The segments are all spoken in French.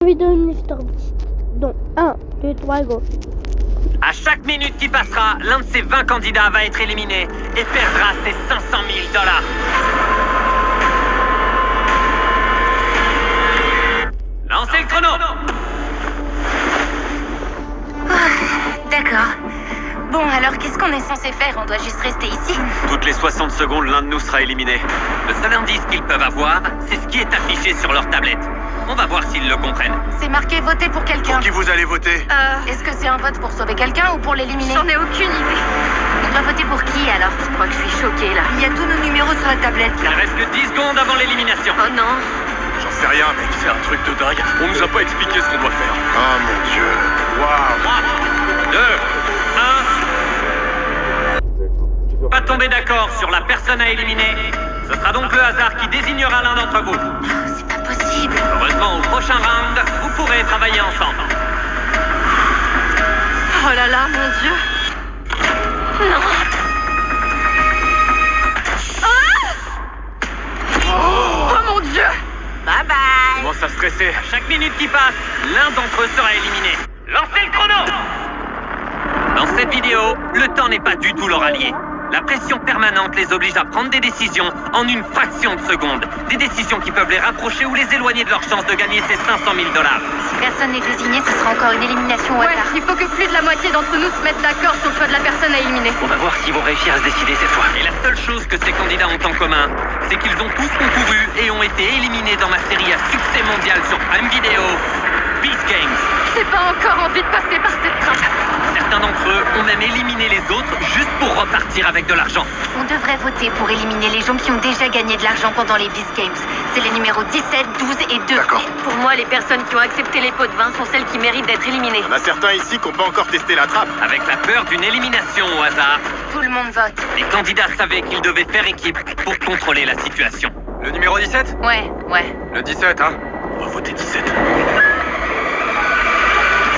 Vidéo MrBeast. Donc 1, 2, 3, go. À chaque minute qui passera, l'un de ces 20 candidats va être éliminé et perdra ses 500 000 $. Lancez le chrono. D'accord. Bon, alors qu'est-ce qu'on est censé faire? On doit juste rester ici? Toutes les 60 secondes, l'un de nous sera éliminé. Le seul indice qu'ils peuvent avoir, c'est ce qui est affiché sur leur tablette. On va voir s'ils le comprennent. C'est marqué voter pour quelqu'un. Qui vous allez voter? Est-ce que c'est un vote pour sauver quelqu'un ou pour l'éliminer? J'en ai aucune idée. On doit voter pour qui alors? Je crois que je suis choquée là. Il y a tous nos numéros sur la tablette Il là. reste que 10 secondes avant l'élimination. Oh non. J'en sais rien, mec. C'est un truc de dingue. On nous a pas expliqué ce qu'on doit faire. Oh mon dieu. Waouh. 3, 2, 1. Pas tomber d'accord sur la personne à éliminer. Ce sera donc le hasard qui désignera l'un d'entre vous. Oh, c'est pas possible. Heureusement, au prochain round, vous pourrez travailler ensemble. Oh là là, mon Dieu. Non. Oh mon Dieu. Bye bye. Commence à stresser. À chaque minute qui passe, l'un d'entre eux sera éliminé. Lancez le chrono. Dans cette vidéo, le temps n'est pas du tout leur allié. La pression permanente les oblige à prendre des décisions en une fraction de seconde. Des décisions qui peuvent les rapprocher ou les éloigner de leur chance de gagner ces 500 000 $. Si personne n'est désigné, ce sera encore une élimination au Ouais, hasard. il faut que plus de la moitié d'entre nous se mettent d'accord sur le choix de la personne à éliminer. On va voir s'ils vont réussir à se décider cette fois. Et la seule chose que ces candidats ont en commun, c'est qu'ils ont tous concouru et ont été éliminés dans ma série à succès mondial sur Prime Video, Beast Games. J'ai pas encore envie de passer par cette trappe. Certains d'entre eux ont même éliminé les autres juste pour repartir avec de l'argent. On devrait voter pour éliminer les gens qui ont déjà gagné de l'argent pendant les Beast Games. C'est les numéros 17, 12 et 2. D'accord. Pour moi, les personnes qui ont accepté les pots de vin sont celles qui méritent d'être éliminées. Il y en a certains ici qui n'ont pas encore testé la trappe. Avec la peur d'une élimination au hasard, Tout le monde vote. les candidats savaient qu'ils devaient faire équipe pour contrôler la situation. Le numéro 17? Ouais. Le 17, hein? On va voter 17.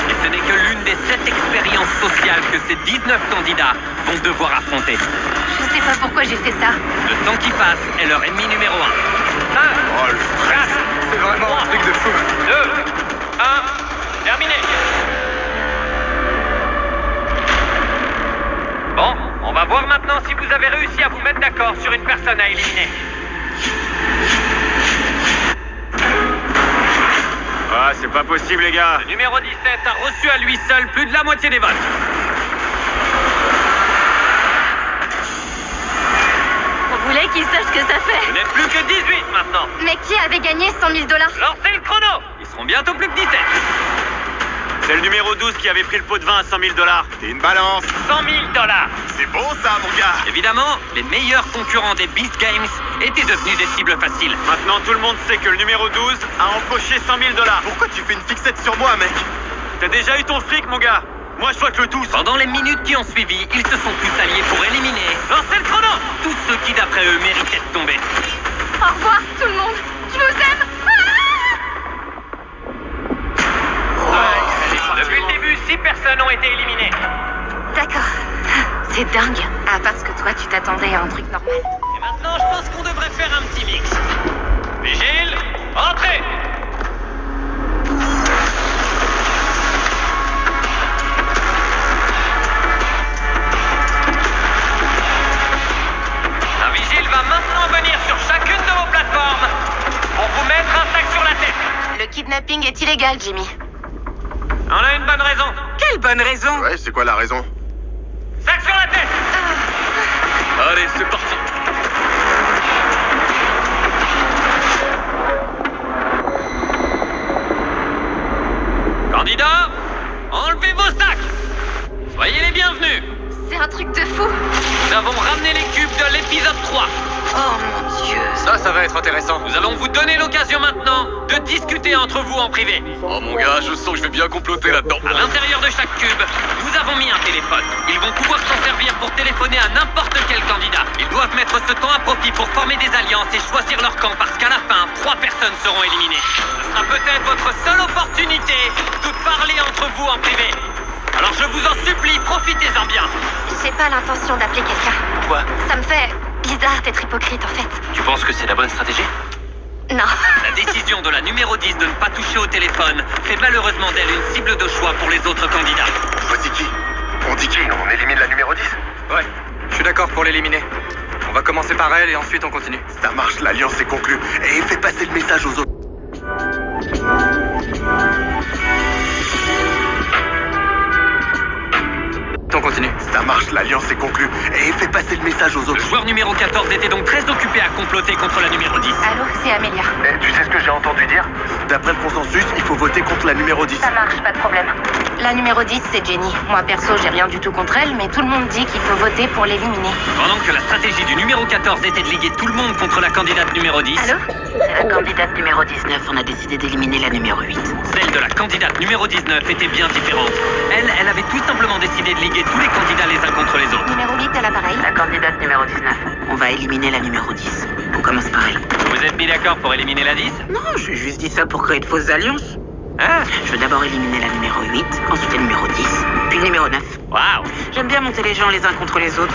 Et ce n'est que l'une des 7 expériences sociales que ces 19 candidats vont devoir affronter. Je sais pas pourquoi j'ai fait ça. Le temps qui passe est leur ennemi numéro 1. 5, Oh le stress. C'est vraiment un truc de fou. 2, 1, terminé. Bon, on va voir maintenant si vous avez réussi à vous mettre d'accord sur une personne à éliminer. Ah, c'est pas possible, les gars. Le numéro 17 a reçu à lui seul plus de la moitié des votes. On voulait qu'ils sachent ce que ça fait. Vous n'êtes plus que 18 maintenant. Mais qui avait gagné 100 000 $? Lancez le chrono. Ils seront bientôt plus que 17. C'est le numéro 12 qui avait pris le pot de vin à 100 000 $. C'est une balance. 100 000 $. C'est bon, ça, mon gars. Évidemment, les meilleurs concurrents des Beast Games étaient devenus des cibles faciles. Maintenant, tout le monde sait que le numéro 12 a empoché 100 000 $. Pourquoi tu fais une fixette sur moi, mec? T'as déjà eu ton fric, mon gars. Moi, je souhaite le tous. Pendant les minutes qui ont suivi, ils se sont tous alliés pour éliminer. Lancez le chrono. Tous ceux qui, d'après eux, méritaient de tomber. Au revoir tout le monde. Je vous aime. Depuis le début, 6 personnes ont été éliminées. D'accord. C'est dingue. Ah, parce que toi, tu t'attendais à un truc normal. Et maintenant, je pense qu'on devrait faire un petit mix. Vigile, entrez. Un vigile va maintenant venir sur chacune de vos plateformes pour vous mettre un sac sur la tête. Le kidnapping est illégal, Jimmy. On a une bonne raison. Quelle bonne raison! Ouais, c'est quoi la raison? Sac sur la tête. Allez, c'est parti. Candidats, enlevez vos sacs. Soyez les bienvenus. C'est un truc de fou. Nous avons ramené les cubes de l'épisode 3. Oh mon Dieu! Ça va être intéressant. Nous allons vous donner l'occasion maintenant de discuter entre vous en privé. Oh, mon gars, je sens que je vais bien comploter là-dedans. À l'intérieur de chaque cube, nous avons mis un téléphone. Ils vont pouvoir s'en servir pour téléphoner à n'importe quel candidat. Ils doivent mettre ce temps à profit pour former des alliances et choisir leur camp parce qu'à la fin, 3 personnes seront éliminées. Ce sera peut-être votre seule opportunité de parler entre vous en privé. Alors je vous en supplie, profitez-en bien. J'ai pas l'intention d'appeler quelqu'un. Pourquoi? Ça me fait bizarre d'être hypocrite en fait. Tu penses que c'est la bonne stratégie? Non. La décision de la numéro 10 de ne pas toucher au téléphone fait malheureusement d'elle une cible de choix pour les autres candidats. Voici qui? On dit qui? On élimine la numéro 10? Ouais, je suis d'accord pour l'éliminer. On va commencer par elle et ensuite on continue. Ça marche, l'alliance est conclue. Et fais passer le message aux autres. On continue. Ça marche, l'alliance est conclue. Et fais passer le message aux Le autres. joueur numéro 14 était donc très occupé à comploter contre la numéro 10. Allô, c'est Amélia. Tu sais ce que j'ai entendu dire? D'après le consensus, il faut voter contre la numéro 10. Ça marche, pas de problème. La numéro 10, c'est Jenny. Moi, perso, j'ai rien du tout contre elle, mais tout le monde dit qu'il faut voter pour l'éliminer. Pendant que la stratégie du numéro 14 était de liguer tout le monde contre la candidate numéro 10, Allô? C'est la candidate numéro 19. On a décidé d'éliminer la numéro 8. celle de la candidate numéro 19 était bien différente. Elle avait tout simplement décidé de liguer tous les candidats les uns contre les autres. Numéro 8 à l'appareil. La candidate numéro 19. On va éliminer la numéro 10. On commence par elle. Vous êtes mis d'accord pour éliminer la 10? Non, j'ai juste dit ça pour créer de fausses alliances. Hein? Je veux d'abord éliminer la numéro 8, ensuite le numéro 10, puis le numéro 9. Waouh! J'aime bien monter les gens les uns contre les autres.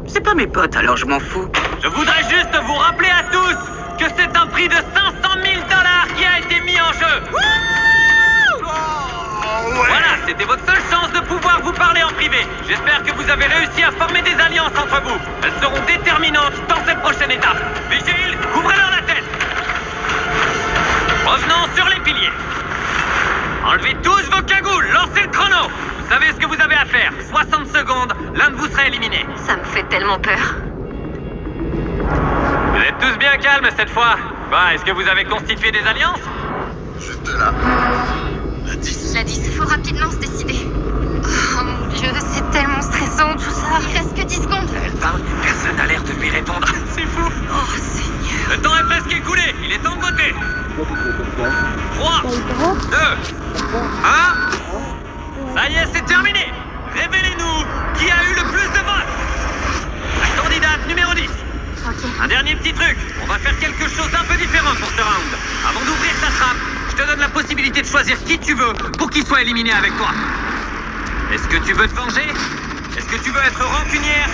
C'est pas mes potes, alors je m'en fous. Je voudrais juste vous rappeler à tous que c'est un prix de 500 000 $ qui a été mis en jeu. Voilà, c'était votre seule chance de pouvoir vous parler en privé. J'espère que vous avez réussi à former des alliances entre vous. Elles seront déterminantes dans cette prochaine étape. Vigile, couvrez-leur la tête. Revenons sur les piliers. Enlevez tous vos cagoules, lancez le chrono. Vous savez ce que vous avez à faire. 60 secondes, l'un de vous sera éliminé. Ça me fait tellement peur. Vous êtes tous bien calmes cette fois. Bah, est-ce que vous avez constitué des alliances? Juste là. La 10. La 10, faut rapidement se décider. Oh mon Dieu, c'est tellement stressant tout ça. Il reste que 10 secondes. Elle parle, personne n'a l'air de lui répondre. C'est fou. Oh Seigneur. Le temps est presque écoulé, il est temps de voter. 3, 2, 1. Ça y est, c'est terminé. Révélez-nous qui a eu le plus de votes. La candidate numéro 10. Ok. Un dernier petit truc. On va faire quelque chose d'un peu différent pour ce round. Avant d'ouvrir ta trappe, je te donne la possibilité de choisir qui tu veux pour qu'il soit éliminé avec toi. Est-ce que tu veux te venger? Est-ce que tu veux être rancunière?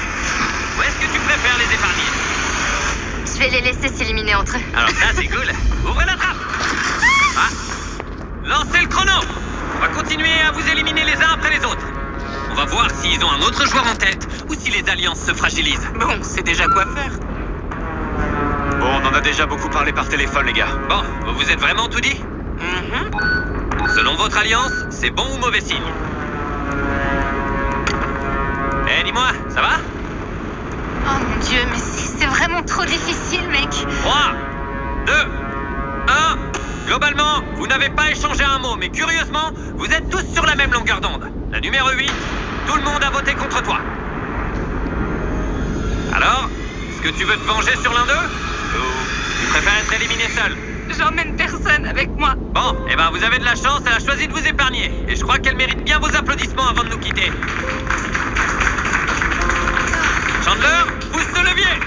Ou est-ce que tu préfères les épargner? Je vais les laisser s'éliminer entre eux. Alors ça, c'est cool. Ouvrez la trappe. Ah. Lancez le chrono. On va continuer à vous éliminer les uns après les autres. On va voir s'ils ont un autre joueur en tête ou si les alliances se fragilisent. Bon, c'est déjà quoi faire. Bon, on en a déjà beaucoup parlé par téléphone, les gars. Bon, vous vous êtes vraiment tout dit? Selon votre alliance, c'est bon ou mauvais signe? Eh, dis-moi, ça va? Oh mon Dieu, mais c'est vraiment trop difficile, mec. 3, 2, 1. Globalement, vous n'avez pas échangé un mot, mais curieusement, vous êtes tous sur la même longueur d'onde. La numéro 8, tout le monde a voté contre toi. Alors, est-ce que tu veux te venger sur l'un d'eux? Ou tu préfères être éliminé seul? J'emmène personne avec moi. Bon, eh ben vous avez de la chance, elle a choisi de vous épargner. Et je crois qu'elle mérite bien vos applaudissements avant de nous quitter. Chandler, pousse ce levier.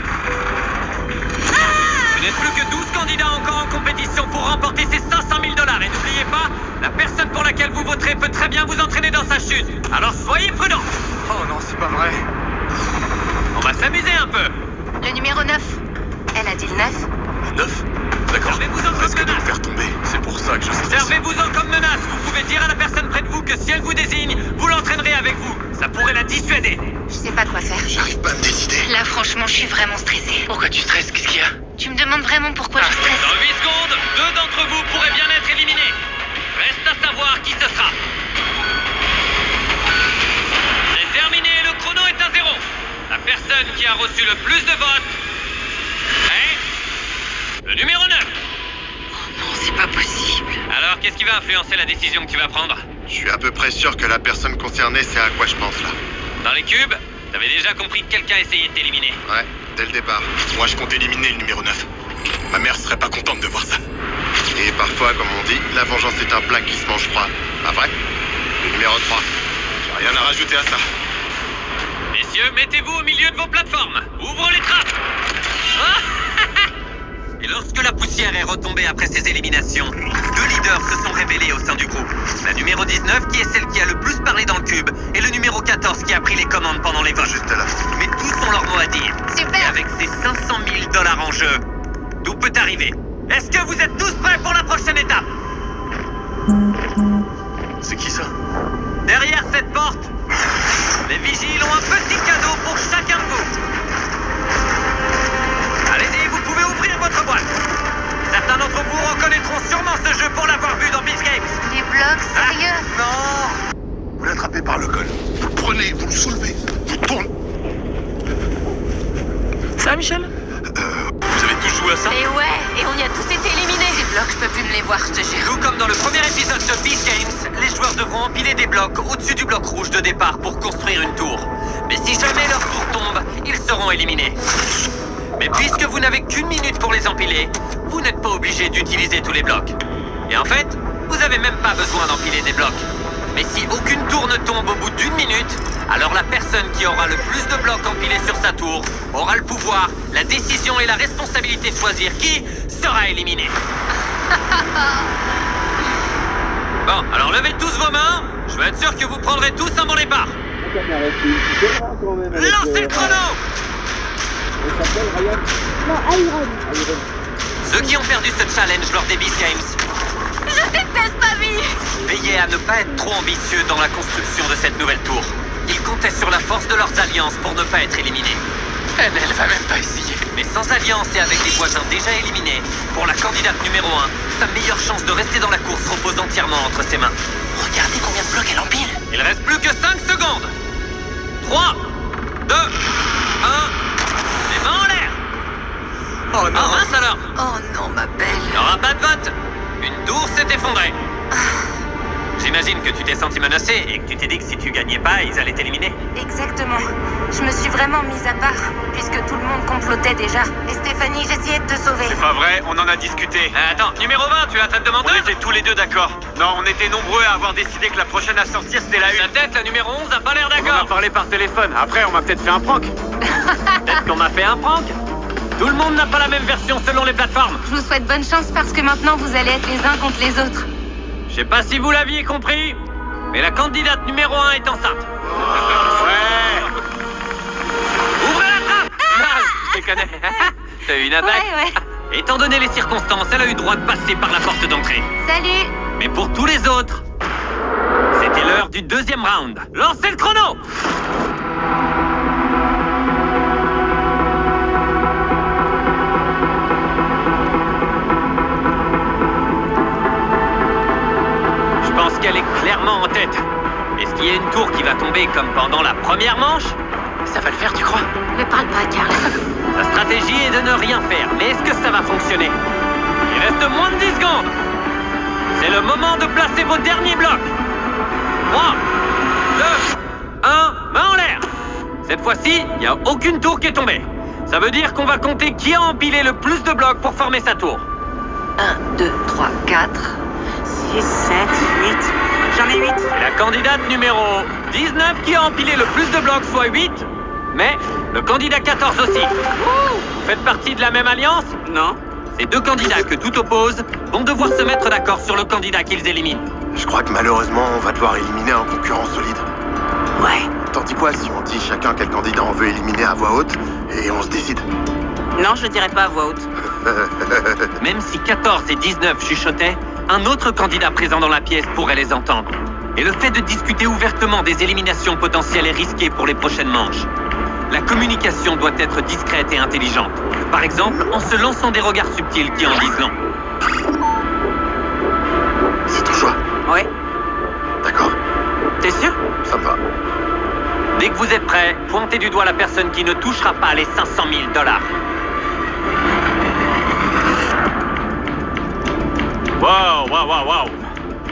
Vous n'êtes plus que 12 candidats encore en compétition pour remporter ces 500 000 $. Et n'oubliez pas, la personne pour laquelle vous voterez peut très bien vous entraîner dans sa chute. Alors soyez prudents. Oh non, c'est pas vrai. On va s'amuser un peu. Le numéro 9. Elle a dit le 9. 9. D'accord. Servez-vous en Ça risque comme de me menace. faire tomber. C'est pour ça que je sais. Servez-vous-en comme menace. Vous pouvez dire à la personne près de vous que si elle vous désigne, vous l'entraînerez avec vous. Ça pourrait la dissuader. Je sais pas quoi faire. J'arrive pas à me décider. Là, franchement, je suis vraiment stressée. Pourquoi tu stresses? Qu'est-ce qu'il y a? Tu me demandes vraiment pourquoi je stresse? Dans 8 secondes, 2 d'entre vous pourraient bien être éliminés. Reste à savoir qui ce sera. C'est terminé, le chrono est à 0. La personne qui a reçu le plus de votes est... le numéro 9. Non, c'est pas possible. Alors, qu'est-ce qui va influencer la décision que tu vas prendre? Je suis à peu près sûr que la personne concernée sait à quoi je pense là. Dans les cubes, t'avais déjà compris que quelqu'un essayait de t'éliminer. Ouais, dès le départ. Moi je compte éliminer le numéro 9. Ma mère serait pas contente de voir ça. Et parfois, comme on dit, la vengeance est un plat qui se mange froid. Pas vrai? Le numéro 3. J'ai rien à rajouter à ça. Messieurs, mettez-vous au milieu de vos plateformes. Ouvre les trappes. Ah Et lorsque la poussière est retombée après ces éliminations, 2 leaders se sont révélés au sein du groupe. La numéro 19, qui est celle qui a le plus parlé dans le cube, et le numéro 14, qui a pris les commandes pendant les votes. Juste là. Mais tous ont leur mot à dire. Super. Et avec ces 500 000 $ en jeu, tout peut arriver. Est-ce que vous êtes tous prêts pour la prochaine étape? C'est qui ça? Derrière cette porte, les vigiles ont un petit cadeau pour chacun de vous. Allez-y, vous pouvez ouvrir votre boîte. Certains d'entre vous reconnaîtront sûrement ce jeu pour l'avoir vu dans Beast Games. Les blocs, sérieux? Non! Vous l'attrapez par le col. Vous le prenez, vous le soulevez, vous tournez. Ça va, Michel? Vous avez tous joué à ça? Mais ouais, et on y a tous été éliminés. Ces blocs, je peux plus me les voir, je te jure. Tout comme dans le premier épisode de Beast Games, les joueurs devront empiler des blocs au-dessus du bloc rouge de départ pour construire une tour. Mais si jamais leur tour tombe, ils seront éliminés. Mais puisque vous n'avez qu'une minute pour les empiler, vous n'êtes pas obligé d'utiliser tous les blocs. Et en fait, vous n'avez même pas besoin d'empiler des blocs. Mais si aucune tour ne tombe au bout d'une minute, alors la personne qui aura le plus de blocs empilés sur sa tour aura le pouvoir, la décision et la responsabilité de choisir qui sera éliminé. Bon, alors levez tous vos mains. Je veux être sûr que vous prendrez tous un bon départ. Lancez le chrono! Non, Iron. Ceux qui ont perdu ce challenge lors des Beast Games, Je déteste ma vie. veillez à ne pas être trop ambitieux dans la construction de cette nouvelle tour. Ils comptaient sur la force de leurs alliances pour ne pas être éliminés. Elle va même pas essayer. Mais sans alliance et avec des voisins déjà éliminés, pour la candidate numéro 1, sa meilleure chance de rester dans la course repose entièrement entre ses mains. Regardez combien de blocs elle empile. Il reste plus que 5 secondes. 3, 2, 1, les mains en l'air. Oh non. Ah mince alors, Oh non, ma belle. il n'y aura pas de vote. Une tour s'est effondrée. J'imagine que tu t'es senti menacé et que tu t'es dit que si tu gagnais pas, ils allaient t'éliminer. Exactement. Je me suis vraiment mise à part, puisque tout le monde complotait déjà. Et Stéphanie, j'essayais de te sauver. C'est pas vrai, on en a discuté. Attends, numéro 20, tu la traites de On menteuse? était tous les deux d'accord. Non, on était nombreux à avoir décidé que la prochaine à sortir c'était la Sa une. tête, la numéro 11, a pas l'air On en a d'accord. parlé par téléphone. Après, on m'a peut-être fait un prank. Peut-être qu'on m'a fait un prank. Tout le monde n'a pas la même version selon les plateformes. Je vous souhaite bonne chance parce que maintenant vous allez être les uns contre les autres. Je sais pas si vous l'aviez compris, mais la candidate numéro 1 est enceinte. Ouais. Ouvrez la trappe! Je te connais. T'as eu une attaque? Ouais. Étant donné les circonstances, elle a eu droit de passer par la porte d'entrée. Salut. Mais pour tous les autres, c'était l'heure du deuxième round. Lancez le chrono! Je pense qu'elle est clairement en tête. Est-ce qu'il y a une tour qui va tomber comme pendant la première manche? Ça va le faire, tu crois? Me parle pas, Carl. Sa stratégie est de ne rien faire, mais est-ce que ça va fonctionner? Il reste moins de 10 secondes. C'est le moment de placer vos derniers blocs. 3, 2, 1, main en l'air. Cette fois-ci, il n'y a aucune tour qui est tombée. Ça veut dire qu'on va compter qui a empilé le plus de blocs pour former sa tour. 1, 2, 3, 4, 6, 7, 8. J'en ai 8. C'est la candidate numéro 19 qui a empilé le plus de blocs, soit 8. Mais le candidat 14 aussi. Vous faites partie de la même alliance? Non. Ces deux candidats que tout oppose vont devoir se mettre d'accord sur le candidat qu'ils éliminent. Je crois que malheureusement, on va devoir éliminer un concurrent solide. Ouais. T'en dis quoi si on dit chacun quel candidat on veut éliminer à voix haute et on se décide? Non, je dirais pas à voix haute. Même si 14 et 19 chuchotaient, un autre candidat présent dans la pièce pourrait les entendre. Et le fait de discuter ouvertement des éliminations potentielles est risqué pour les prochaines manches. La communication doit être discrète et intelligente. Par exemple, en se lançant des regards subtils qui en disent long. C'est ton choix. Ouais. D'accord, T'es sûr? ça me va. Dès que vous êtes prêts, pointez du doigt la personne qui ne touchera pas les 500 000 $. Wow.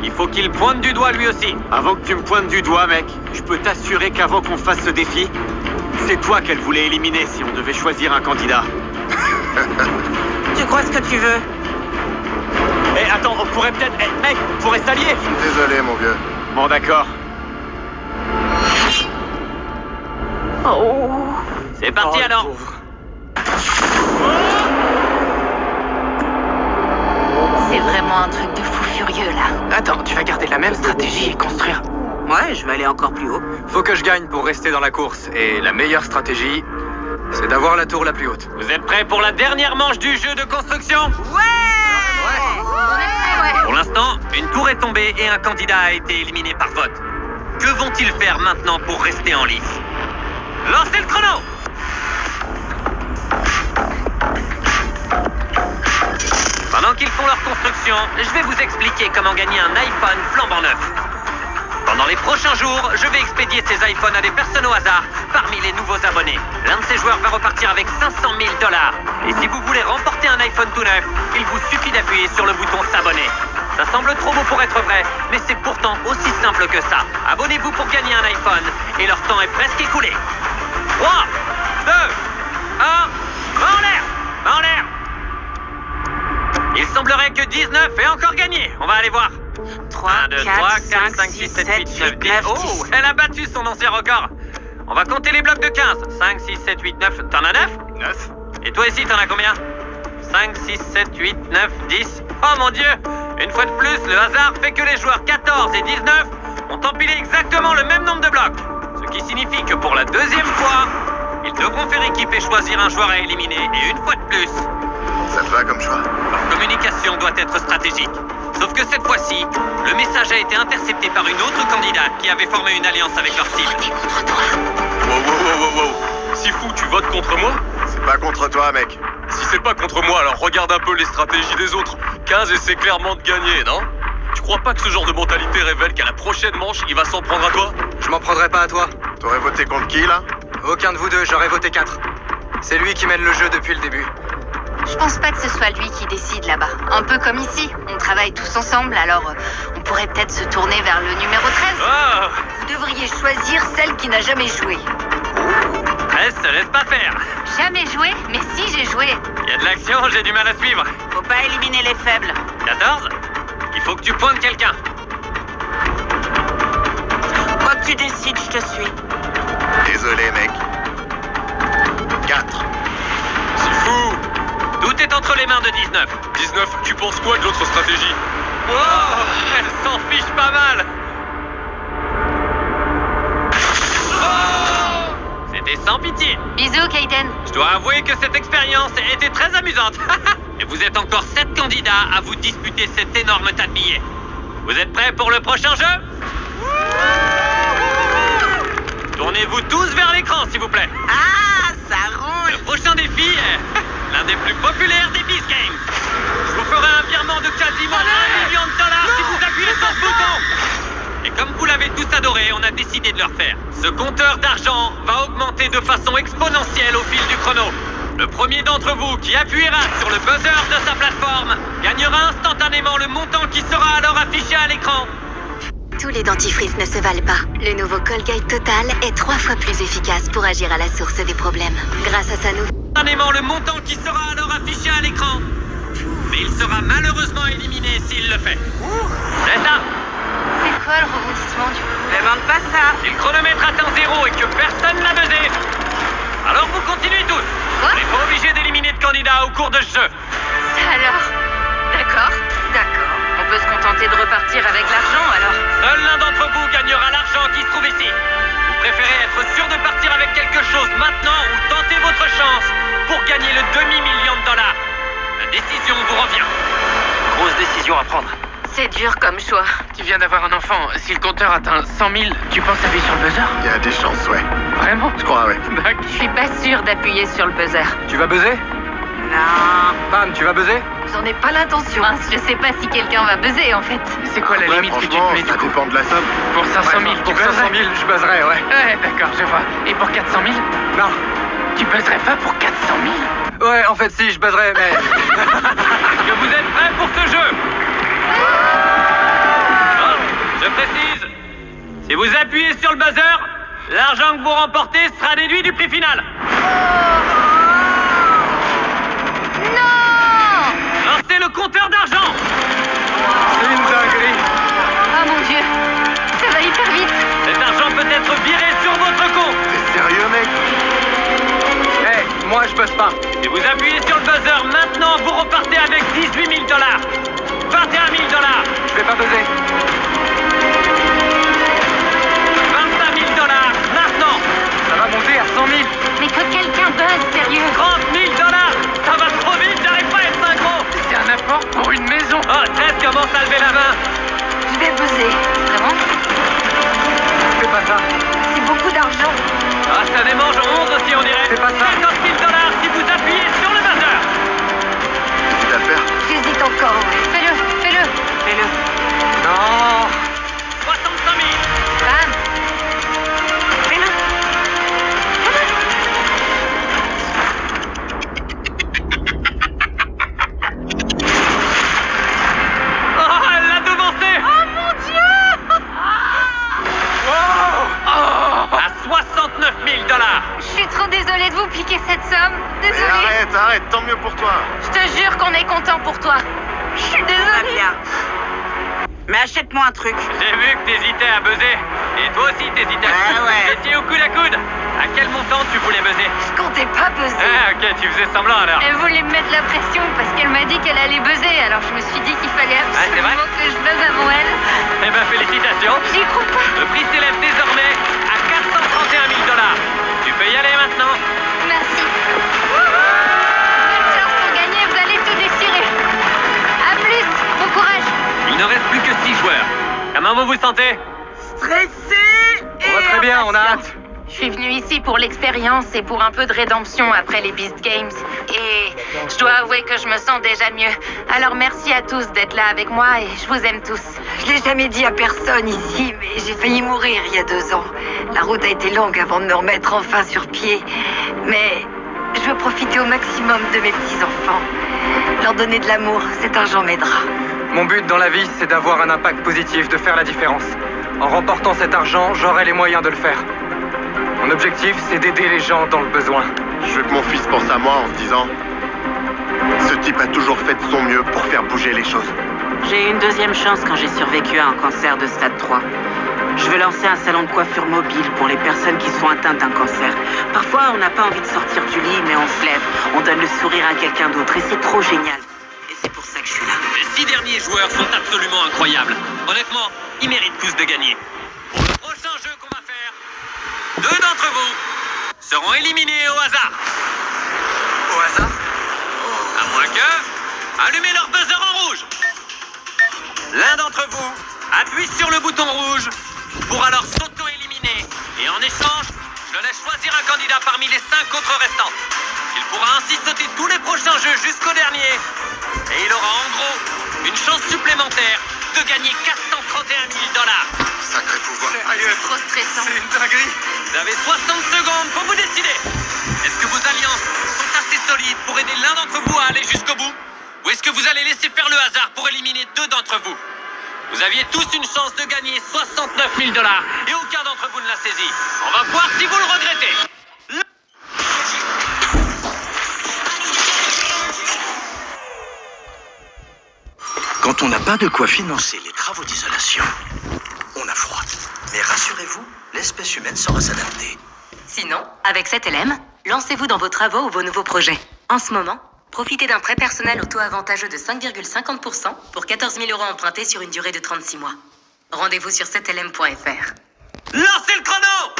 Il faut qu'il pointe du doigt lui aussi. Avant que tu me pointes du doigt, mec, je peux t'assurer qu'avant qu'on fasse ce défi, c'est toi qu'elle voulait éliminer si on devait choisir un candidat. Tu crois ce que tu veux? Eh, attends, on pourrait peut-être... Eh, mec, on pourrait s'allier. Désolé, mon vieux. Bon, d'accord. C'est parti Oh, alors. pauvre. C'est vraiment un truc de fou furieux, là. Attends, tu vas garder la même stratégie et construire. Ouais, je vais aller encore plus haut. Faut que je gagne pour rester dans la course. Et la meilleure stratégie, c'est d'avoir la tour la plus haute. Vous êtes prêts pour la dernière manche du jeu de construction? Ouais! On est prêt, ouais. Pour l'instant, une tour est tombée et un candidat a été éliminé par vote. Que vont-ils faire maintenant pour rester en lice? Lancez le chrono! Pendant qu'ils font leur construction, je vais vous expliquer comment gagner un iPhone flambant neuf. Pendant les prochains jours, je vais expédier ces iPhones à des personnes au hasard parmi les nouveaux abonnés. L'un de ces joueurs va repartir avec 500 000 $. Et si vous voulez remporter un iPhone tout neuf, il vous suffit d'appuyer sur le bouton s'abonner. Ça semble trop beau pour être vrai, mais c'est pourtant aussi simple que ça. Abonnez-vous pour gagner un iPhone et leur temps est presque écoulé. 3, 2, 1, en l'air! En l'air! Il semblerait que 19 ait encore gagné. On va aller voir. 3, 1, 2, 4, 3, 4, 5, 5, 6, 6, 7, 7, 8, 9, 10. 9, Oh, 10. elle a battu son ancien record. On va compter les blocs de 15. 5, 6, 7, 8, 9. T'en as 9? 9. Et toi ici, t'en as combien? 5, 6, 7, 8, 9, 10. Oh mon Dieu! Une fois de plus, le hasard fait que les joueurs 14 et 19 ont empilé exactement le même nombre de blocs. Ce qui signifie que pour la deuxième fois, ils devront faire équipe et choisir un joueur à éliminer. Et une fois de plus, Ça te va comme choix? leur communication doit être stratégique. Sauf que cette fois-ci, le message a été intercepté par une autre candidate qui avait formé une alliance avec leur cible. Votez contre toi. Wow. Sifu, tu votes contre moi? C'est pas contre toi, mec. Si c'est pas contre moi, alors regarde un peu les stratégies des autres. 15 essaie clairement de gagner, non? Tu crois pas que ce genre de mentalité révèle qu'à la prochaine manche, il va s'en prendre à toi? Je m'en prendrai pas à toi. T'aurais voté contre qui, là? Aucun de vous deux, j'aurais voté 4. C'est lui qui mène le jeu depuis le début. Je pense pas que ce soit lui qui décide là-bas. Un peu comme ici. On travaille tous ensemble, alors on pourrait peut-être se tourner vers le numéro 13. Oh! Vous devriez choisir celle qui n'a jamais joué. 13 se laisse pas faire. Jamais joué? Mais si, j'ai joué. Il y a de l'action, j'ai du mal à suivre. Faut pas éliminer les faibles. 14? Il faut que tu pointes quelqu'un. Quoi que tu décides, je te suis. Désolé, mec. 4. Sifu! Tout est entre les mains de 19. 19, tu penses quoi de l'autre stratégie? Oh! Elle s'en fiche pas mal. Oh! C'était sans pitié. Bisous, Kaiten. Je dois avouer que cette expérience était très amusante. Et vous êtes encore 7 candidats à vous disputer cet énorme tas de billets. Vous êtes prêts pour le prochain jeu? Tournez-vous tous vers l'écran, s'il vous plaît. Ah, ça roule. Le prochain défi est l'un des plus populaires des Beast Games. Je vous ferai un virement de quasiment 1 million de $ si vous appuyez sur ce bouton. Et comme vous l'avez tous adoré, on a décidé de le refaire. Ce compteur d'argent va augmenter de façon exponentielle au fil du chrono. Le premier d'entre vous qui appuiera sur le buzzer de sa plateforme gagnera instantanément le montant qui sera alors affiché à l'écran. Tous les dentifrices ne se valent pas. Le nouveau Colgate Total est 3 fois plus efficace pour agir à la source des problèmes. Grâce à sa nouvelle... Instantanément le montant qui sera alors affiché à l'écran. Mais il sera malheureusement éliminé s'il le fait. C'est ça. C'est quoi le rebondissement du coup? Demande pas ça. Si le chronomètre atteint 0 et que personne n'a buzzé, alors vous continuez tous. Quoi? On n'est pas obligé d'éliminer de candidats au cours de ce jeu. Ça alors? D'accord. On peut se contenter de repartir avec l'argent alors. Seul l'un d'entre vous gagnera l'argent qui se trouve ici. Vous préférez être sûr de partir avec quelque chose maintenant ou tenter votre chance pour gagner le demi-million de $? La décision vous revient. Grosse décision à prendre. C'est dur comme choix. Tu viens d'avoir un enfant. Si le compteur atteint 100 000, tu penses appuyer sur le buzzer? Il y a des chances, ouais. Vraiment? Je crois, ouais. D'accord. Je suis pas sûre d'appuyer sur le buzzer. Tu vas buzzer? Non. Pam, tu vas buzzer? J'en ai pas l'intention. Je sais pas si quelqu'un va buzzer en fait. C'est quoi la Ouais, limite que tu franchement, te mets ça du coup? dépend de la somme. Pour 500 000, tu Pour 500 buzzerais? 000, je buzzerai, ouais. Ouais, d'accord, je vois. Et pour 400 000? Non. Tu buzzerais pas pour 400 000? Ouais, en fait, si, je buzzerai, mais... Est-ce que vous êtes prêts pour ce jeu? Oh, je précise, si vous appuyez sur le buzzer, l'argent que vous remportez sera déduit du prix final. Non! Lancez le compteur d'argent. C'est une dinguerie. Oh mon dieu! Ça va hyper vite! Cet argent peut être viré sur votre compte. T'es sérieux, mec? Hey, moi, je buzz pas. Si vous appuyez sur le buzzer maintenant, vous repartez avec 18 000 $. 21 000 $. Je vais pas buzzer. 25 000 $. Maintenant. Ça va monter à 100 000. Mais que quelqu'un buzz, sérieux! 30 000 $. Ça va trop vite, j'arrive pas à être synchro. C'est un apport pour une maison. Oh, on dirait. C'est pas ça. 50 000 $ si vous appuyez sur le buzzer. C'est à le faire. J'hésite encore. Fais-le, fais-le. Fais-le. Non. 65 000. Bam. Fais-le. Oh, elle l'a devancé. Oh mon Dieu! À 69 000 $. Je suis trop désolée de vous piquer cette somme. Mais Désolée. arrête, tant mieux pour toi. Je te jure qu'on est content pour toi. Je suis Va désolée. bien. Mais achète-moi un truc. J'ai vu que t'hésitais à buzzer. Et toi aussi t'hésitais. Ah ouais. Vous étiez au coude à coude. À quel montant tu voulais buzzer? Je comptais pas buzzer. Ah ok, tu faisais semblant alors. Elle voulait me mettre la pression parce qu'elle m'a dit qu'elle allait buzzer. Alors je me suis dit qu'il fallait c'est vrai absolument que je buzz avant elle. Eh ben félicitations. J'y crois pas. Le prix s'élève désormais à 431 000 $. Tu peux y aller maintenant. Merci. Bonne chance pour gagner, vous allez tout déchirer. À plus, bon courage. Il ne reste plus que 6 joueurs. Comment vous vous sentez? Stressé et On va très bien, on a impatient. hâte. Je suis venue ici pour l'expérience et pour un peu de rédemption après les Beast Games. Et je dois avouer que je me sens déjà mieux. Alors merci à tous d'être là avec moi et je vous aime tous. Je l'ai jamais dit à personne ici, mais j'ai failli mourir il y a 2 ans. La route a été longue avant de me remettre enfin sur pied. Mais je veux profiter au maximum de mes petits-enfants. Leur donner de l'amour, cet argent m'aidera. Mon but dans la vie, c'est d'avoir un impact positif, de faire la différence. En remportant cet argent, j'aurai les moyens de le faire. Mon objectif, c'est d'aider les gens dans le besoin. Je veux que mon fils pense à moi en se disant... Ce type a toujours fait de son mieux pour faire bouger les choses. J'ai eu une deuxième chance quand j'ai survécu à un cancer de stade 3. Je veux lancer un salon de coiffure mobile pour les personnes qui sont atteintes d'un cancer. Parfois, on n'a pas envie de sortir du lit, mais on se lève. On donne le sourire à quelqu'un d'autre et c'est trop génial. Et c'est pour ça que je suis là. Les 6 derniers joueurs sont absolument incroyables. Honnêtement, ils méritent tous de gagner. Pour le prochain jeu qu'on va faire, 2 d'entre vous seront éliminés au hasard. Au hasard? À moins que... Allumez leur buzzer en rouge. L'un d'entre vous appuie sur le bouton rouge pour alors s'auto-éliminer. Et en échange, je laisse choisir un candidat parmi les 5 autres restants. Il pourra ainsi sauter tous les prochains jeux jusqu'au dernier. Et il aura en gros une chance supplémentaire de gagner 431 000 $. Sacré pouvoir. C'est trop stressant. une dinguerie. Vous avez 60 secondes pour vous décider. Est-ce que vos alliances sont assez solides pour aider l'un d'entre vous à aller jusqu'au bout? Ou est-ce que vous allez laisser faire le hasard pour éliminer 2 d'entre vous? Vous aviez tous une chance de gagner 69 000 $ et aucun d'entre vous ne l'a saisi. On va voir si vous le regrettez. Quand on n'a pas de quoi financer les travaux d'isolation, on a froid. Mais rassurez-vous, l'espèce humaine saura s'adapter. Sinon, avec 7LM, lancez-vous dans vos travaux ou vos nouveaux projets. En ce moment, profitez d'un prêt personnel au taux avantageux de 5,50% pour 14 000 € empruntés sur une durée de 36 mois. Rendez-vous sur 7lm.fr. Lancez le chrono!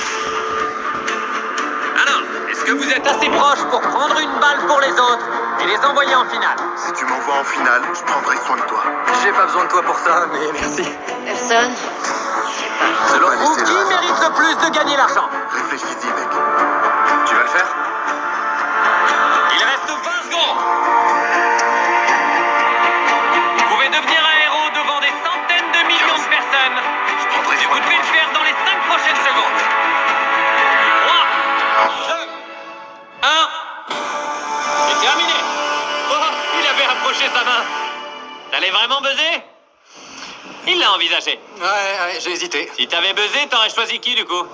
Alors, est-ce que vous êtes assez proche pour prendre une balle pour les autres et les envoyer en finale? Si tu m'envoies en finale, je prendrai soin de toi. J'ai pas besoin de toi pour ça, mais merci. Personne. Selon pas vous, laisser qui le hasard. mérite le plus de gagner l'argent? Réfléchis-y, mec. Tu vas le faire? Il reste 20 secondes. Vous pouvez devenir un héros devant des centaines de millions de personnes. Je prendrai Et soin vous de devez toi. le faire dans les 5 prochaines secondes. 3, 2, 1. C'est terminé. Oh, il avait approché sa main. T'allais vraiment buzzer? Il l'a envisagé. Ouais, j'ai hésité. Si t'avais buzzé, t'aurais choisi qui du coup?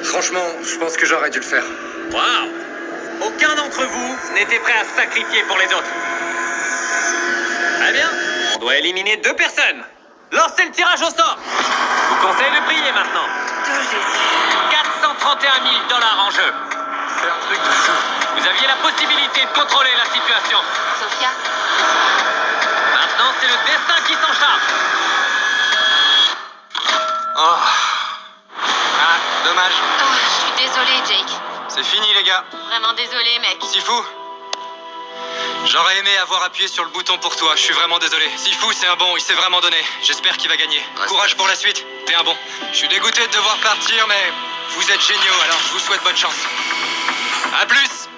Franchement, je pense que j'aurais dû le faire. Waouh! Aucun d'entre vous n'était prêt à se sacrifier pour les autres. Très bien. On doit éliminer 2 personnes. Lancez le tirage au sort. Je vous conseille de prier maintenant. 431 000 $ en jeu. C'est un truc de fou. Vous aviez la possibilité de contrôler la situation. Sophia, Maintenant, c'est le destin qui s'en charge. Oh. Ah, dommage. je suis désolée, Jake. C'est fini, les gars. Vraiment désolée, mec. Sifu, j'aurais aimé avoir appuyé sur le bouton pour toi. Je suis vraiment désolé. Sifu, c'est un bon, il s'est vraiment donné. J'espère qu'il va gagner. Reste Courage pour la suite. Bien bon. Je suis dégoûté de devoir partir, mais vous êtes géniaux, alors je vous souhaite bonne chance. À plus.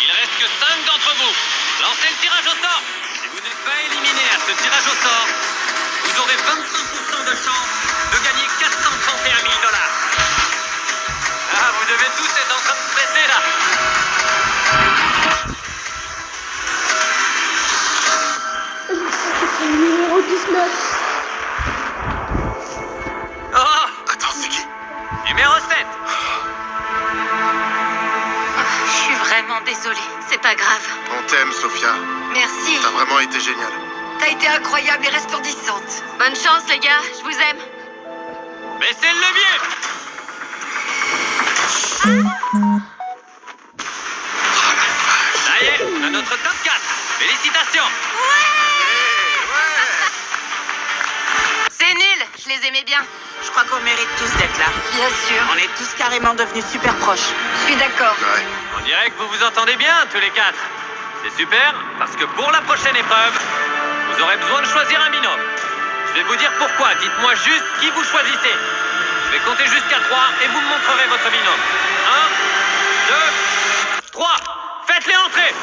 Il reste que 5 d'entre vous. Lancez le tirage au sort. Si vous n'êtes pas éliminé à ce tirage au sort, vous aurez 25% de chance de gagner 431 000 $. Ah, vous devez tous être en train de stresser là. Numéro 19. Oh, Attends, c'est qui? numéro 7. Je suis vraiment désolée, c'est pas grave. On t'aime, Sophia. Merci. T'as vraiment été géniale. T'as été incroyable et resplendissante. Bonne chance les gars, je vous aime. Baissez le levier. Ça y est, on a notre top 4. Félicitations. C'est nul, je les aimais bien. Je crois qu'on mérite tous d'être là. Bien sûr. On est tous carrément devenus super proches. Je suis d'accord. Ouais. On dirait que vous vous entendez bien tous les 4. C'est super, parce que pour la prochaine épreuve, vous aurez besoin de choisir un binôme. Je vais vous dire pourquoi, dites-moi juste qui vous choisissez. Je vais compter jusqu'à 3 et vous me montrerez votre binôme. 1, 2, 3. Faites-les entrer.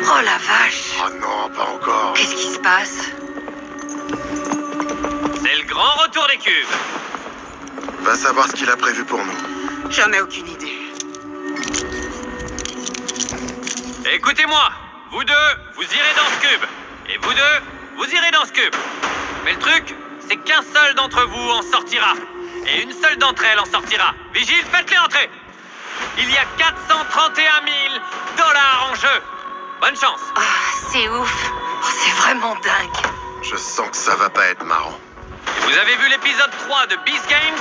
Oh la vache. Oh non, pas encore. Qu'est-ce qui se passe? C'est le grand retour des cubes. Va savoir ce qu'il a prévu pour nous. J'en ai aucune idée. Écoutez-moi, vous deux, vous irez dans ce cube. Et vous deux, vous irez dans ce cube. Mais le truc, c'est qu'un seul d'entre vous en sortira. Et une seule d'entre elles en sortira. Vigile, faites-les entrer. Il y a 431 000 $ en jeu. Bonne chance. Ah, c'est ouf. Oh, c'est vraiment dingue. Je sens que ça va pas être marrant. Vous avez vu l'épisode 3 de Beast Games?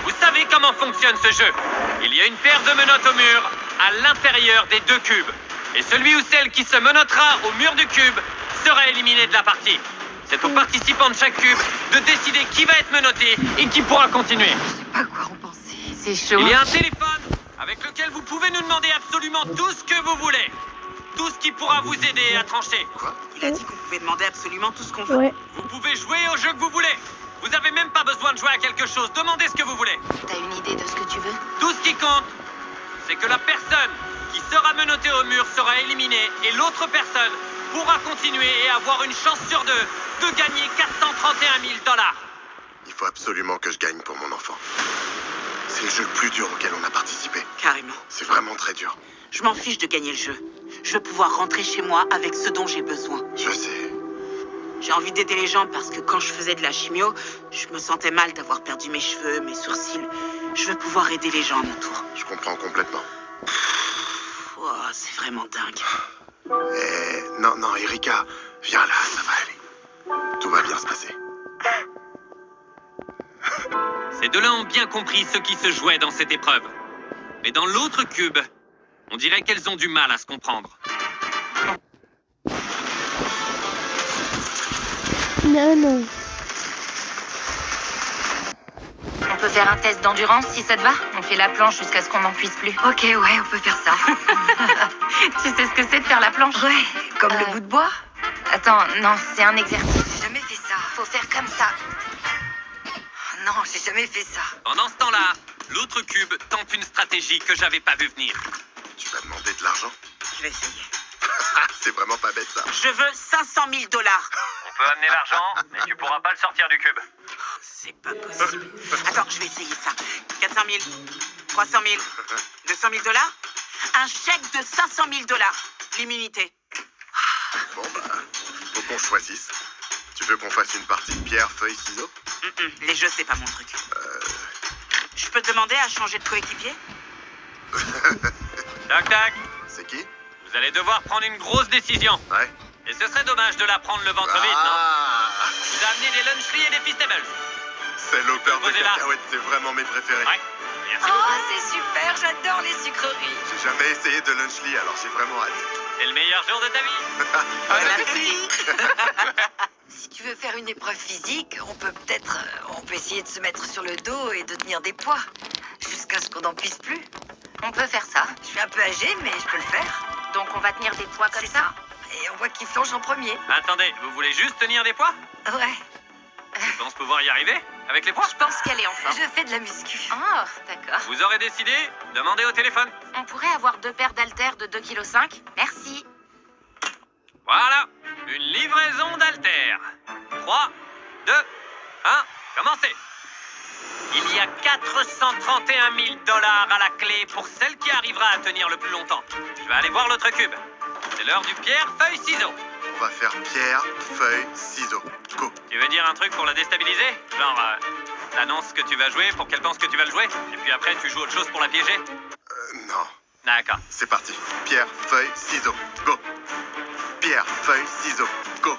Vous savez comment fonctionne ce jeu. Il y a une paire de menottes au mur à l'intérieur des 2 cubes. Et celui ou celle qui se menottera au mur du cube sera éliminé de la partie. C'est aux participants de chaque cube de décider qui va être menotté et qui pourra continuer. Je sais pas quoi en penser. C'est chaud. Il y a un téléphone avec lequel vous pouvez nous demander absolument tout ce que vous voulez. Tout ce qui pourra vous aider à trancher. Quoi? Il a dit qu'on pouvait demander absolument tout ce qu'on veut. Ouais. Vous pouvez jouer au jeu que vous voulez. Vous avez même pas besoin de jouer à quelque chose. Demandez ce que vous voulez. T'as une idée de ce que tu veux? Tout ce qui compte, c'est que la personne qui sera menottée au mur sera éliminée et l'autre personne pourra continuer et avoir une chance sur 2 de gagner 431 000 $. Il faut absolument que je gagne pour mon enfant. C'est le jeu le plus dur auquel on a participé. Carrément. C'est vraiment très dur. Je m'en fiche de gagner le jeu. Je veux pouvoir rentrer chez moi avec ce dont j'ai besoin. Je sais. J'ai envie d'aider les gens parce que quand je faisais de la chimio, je me sentais mal d'avoir perdu mes cheveux, mes sourcils. Je veux pouvoir aider les gens à mon tour. Je comprends complètement. Oh, c'est vraiment dingue. Non, Erika, viens là, ça va aller. Tout va bien se passer. Ces deux-là ont bien compris ce qui se jouait dans cette épreuve. Mais dans l'autre cube, on dirait qu'elles ont du mal à se comprendre. Non. On peut faire un test d'endurance si ça te va? On fait la planche jusqu'à ce qu'on n'en puisse plus. Ok, ouais, on peut faire ça. Tu sais ce que c'est de faire la planche? Ouais, comme le bout de bois. Attends, non, c'est un exercice. J'ai jamais fait ça. Faut faire comme ça. Non, j'ai jamais fait ça. Pendant ce temps-là, l'autre cube tente une stratégie que j'avais pas vu venir. Tu vas demander de l'argent? Je vais essayer. C'est vraiment pas bête ça. Je veux 500 000 $. On peut amener l'argent, mais tu pourras pas le sortir du cube. C'est pas possible. Attends, je vais essayer ça. 400 000, 300 000, 200 000 $. Un chèque de 500 000 $. L'immunité. Bon faut qu'on choisisse. Tu veux qu'on fasse une partie de pierre, feuille, ciseaux? Les jeux, c'est pas mon truc. Je peux te demander à changer de coéquipier? Tac, tac. C'est qui? Vous allez devoir prendre une grosse décision. Ouais. Et ce serait dommage de la prendre le ventre vide, non? Vous amenez des Lunchley et des Feastables. C'est l'opère de Posez-la. cacahuètes, c'est vraiment mes préférés. Ouais. Merci Oh, beaucoup. c'est super, j'adore les sucreries. J'ai jamais essayé de Lunchley, alors j'ai vraiment hâte. C'est le meilleur jour de ta vie. Si tu veux faire une épreuve physique, on peut essayer de se mettre sur le dos et de tenir des poids. Jusqu'à ce qu'on n'en puisse plus. On peut faire ça. Je suis un peu âgée, mais je peux le faire. Donc on va tenir des poids comme C'est ça. et on voit qui flanche en premier. Attendez, vous voulez juste tenir des poids? Ouais, Tu penses pouvoir y arriver avec les poids? Je pense qu'elle est en forme. je fais de la muscu. Oh, d'accord. Vous aurez décidé? Demandez au téléphone. On pourrait avoir 2 paires d'haltères de 2,5 kg? Merci. Voilà, une livraison d'haltères. 3, 2, 1, commencez. Il y a 431 000 $ à la clé pour celle qui arrivera à tenir le plus longtemps. Je vais aller voir l'autre cube. C'est l'heure du pierre, feuille, ciseaux. On va faire pierre, feuille, ciseaux. Go. Tu veux dire un truc pour la déstabiliser? Genre, t'annonces que tu vas jouer pour qu'elle pense que tu vas le jouer, et puis après tu joues autre chose pour la piéger? Non. D'accord. C'est parti. Pierre, feuille, ciseaux. Go. Pierre, feuille, ciseaux. Go.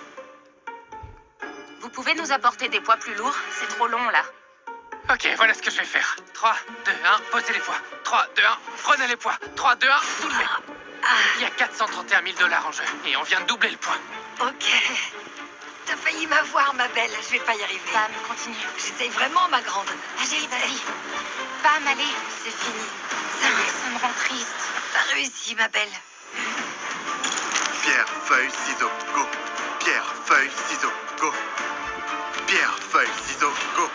Vous pouvez nous apporter des poids plus lourds? C'est trop long, là. Ok, voilà ce que je vais faire. 3, 2, 1, posez les poids. 3, 2, 1, prenez les poids. 3, 2, 1, soulevez. Il y a 431 000 $ en jeu et on vient de doubler le poids. Ok. T'as failli m'avoir, ma belle. Je vais pas y arriver. Pam, continue. J'essaye vraiment, ma grande. Allez, vas-y. Pam, allez. C'est fini. Ça me rend triste. T'as réussi, ma belle. Pierre, feuille, ciseaux. Go. Pierre, feuille, ciseaux. Go. Pierre, feuille, ciseaux. Go.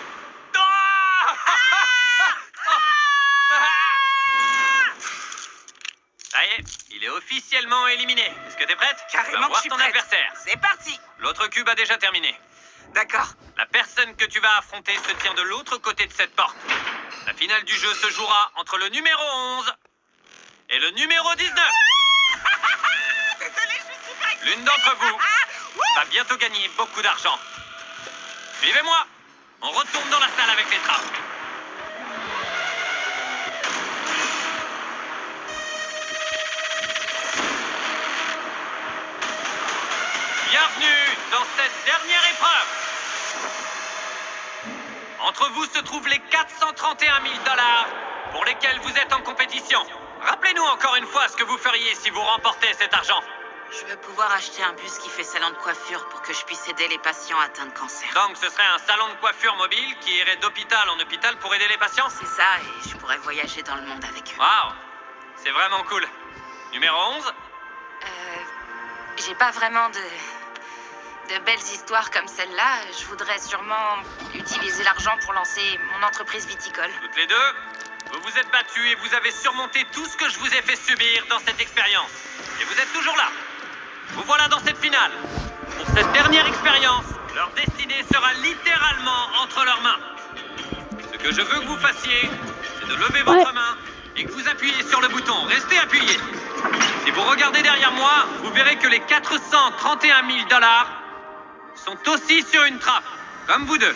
Ça y est, il est officiellement éliminé. Est-ce que t'es prête? Carrément Tu vas voir que je suis ton prête. adversaire. C'est parti. L'autre cube a déjà terminé. D'accord. La personne que tu vas affronter se tient de l'autre côté de cette porte. La finale du jeu se jouera entre le numéro 11 et le numéro 19. Désolé, je suis super excitée. L'une d'entre vous va bientôt gagner beaucoup d'argent. Suivez-moi. On retourne dans la salle avec les trappes. Bienvenue dans cette dernière épreuve. Entre vous se trouvent les 431 000 $ pour lesquels vous êtes en compétition. Rappelez-nous encore une fois ce que vous feriez si vous remportez cet argent. Je veux pouvoir acheter un bus qui fait salon de coiffure pour que je puisse aider les patients atteints de cancer. Donc ce serait un salon de coiffure mobile qui irait d'hôpital en hôpital pour aider les patients? C'est ça, et je pourrais voyager dans le monde avec eux. Waouh, c'est vraiment cool. Numéro 11? J'ai pas vraiment de belles histoires comme celle-là. Je voudrais sûrement utiliser l'argent pour lancer mon entreprise viticole. Toutes les deux, vous vous êtes battus et vous avez surmonté tout ce que je vous ai fait subir dans cette expérience. Et vous êtes toujours là. Vous voilà dans cette finale. Pour cette dernière expérience, leur destinée sera littéralement entre leurs mains. Ce que je veux que vous fassiez, c'est de lever votre main et que vous appuyez sur le bouton. Restez appuyé. Si vous regardez derrière moi, vous verrez que les 431 000 $ sont aussi sur une trappe, comme vous deux.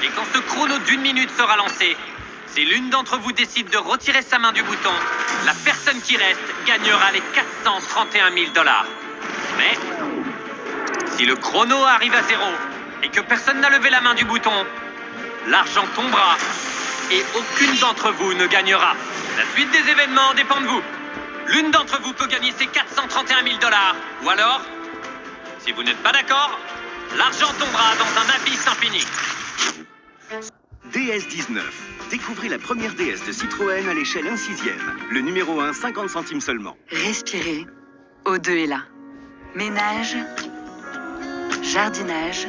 Et quand ce chrono d'1 minute sera lancé, si l'une d'entre vous décide de retirer sa main du bouton, la personne qui reste gagnera les 431 000 $. Mais si le chrono arrive à 0 et que personne n'a levé la main du bouton, l'argent tombera et aucune d'entre vous ne gagnera. La suite des événements dépend de vous. L'une d'entre vous peut gagner ces 431 000 $, ou alors, si vous n'êtes pas d'accord, l'argent tombera dans un abysse infini. DS19. Découvrez la première DS de Citroën à l'échelle 1/6. Le numéro 1, 50 centimes seulement. Respirez. O2 est là. Ménage, jardinage,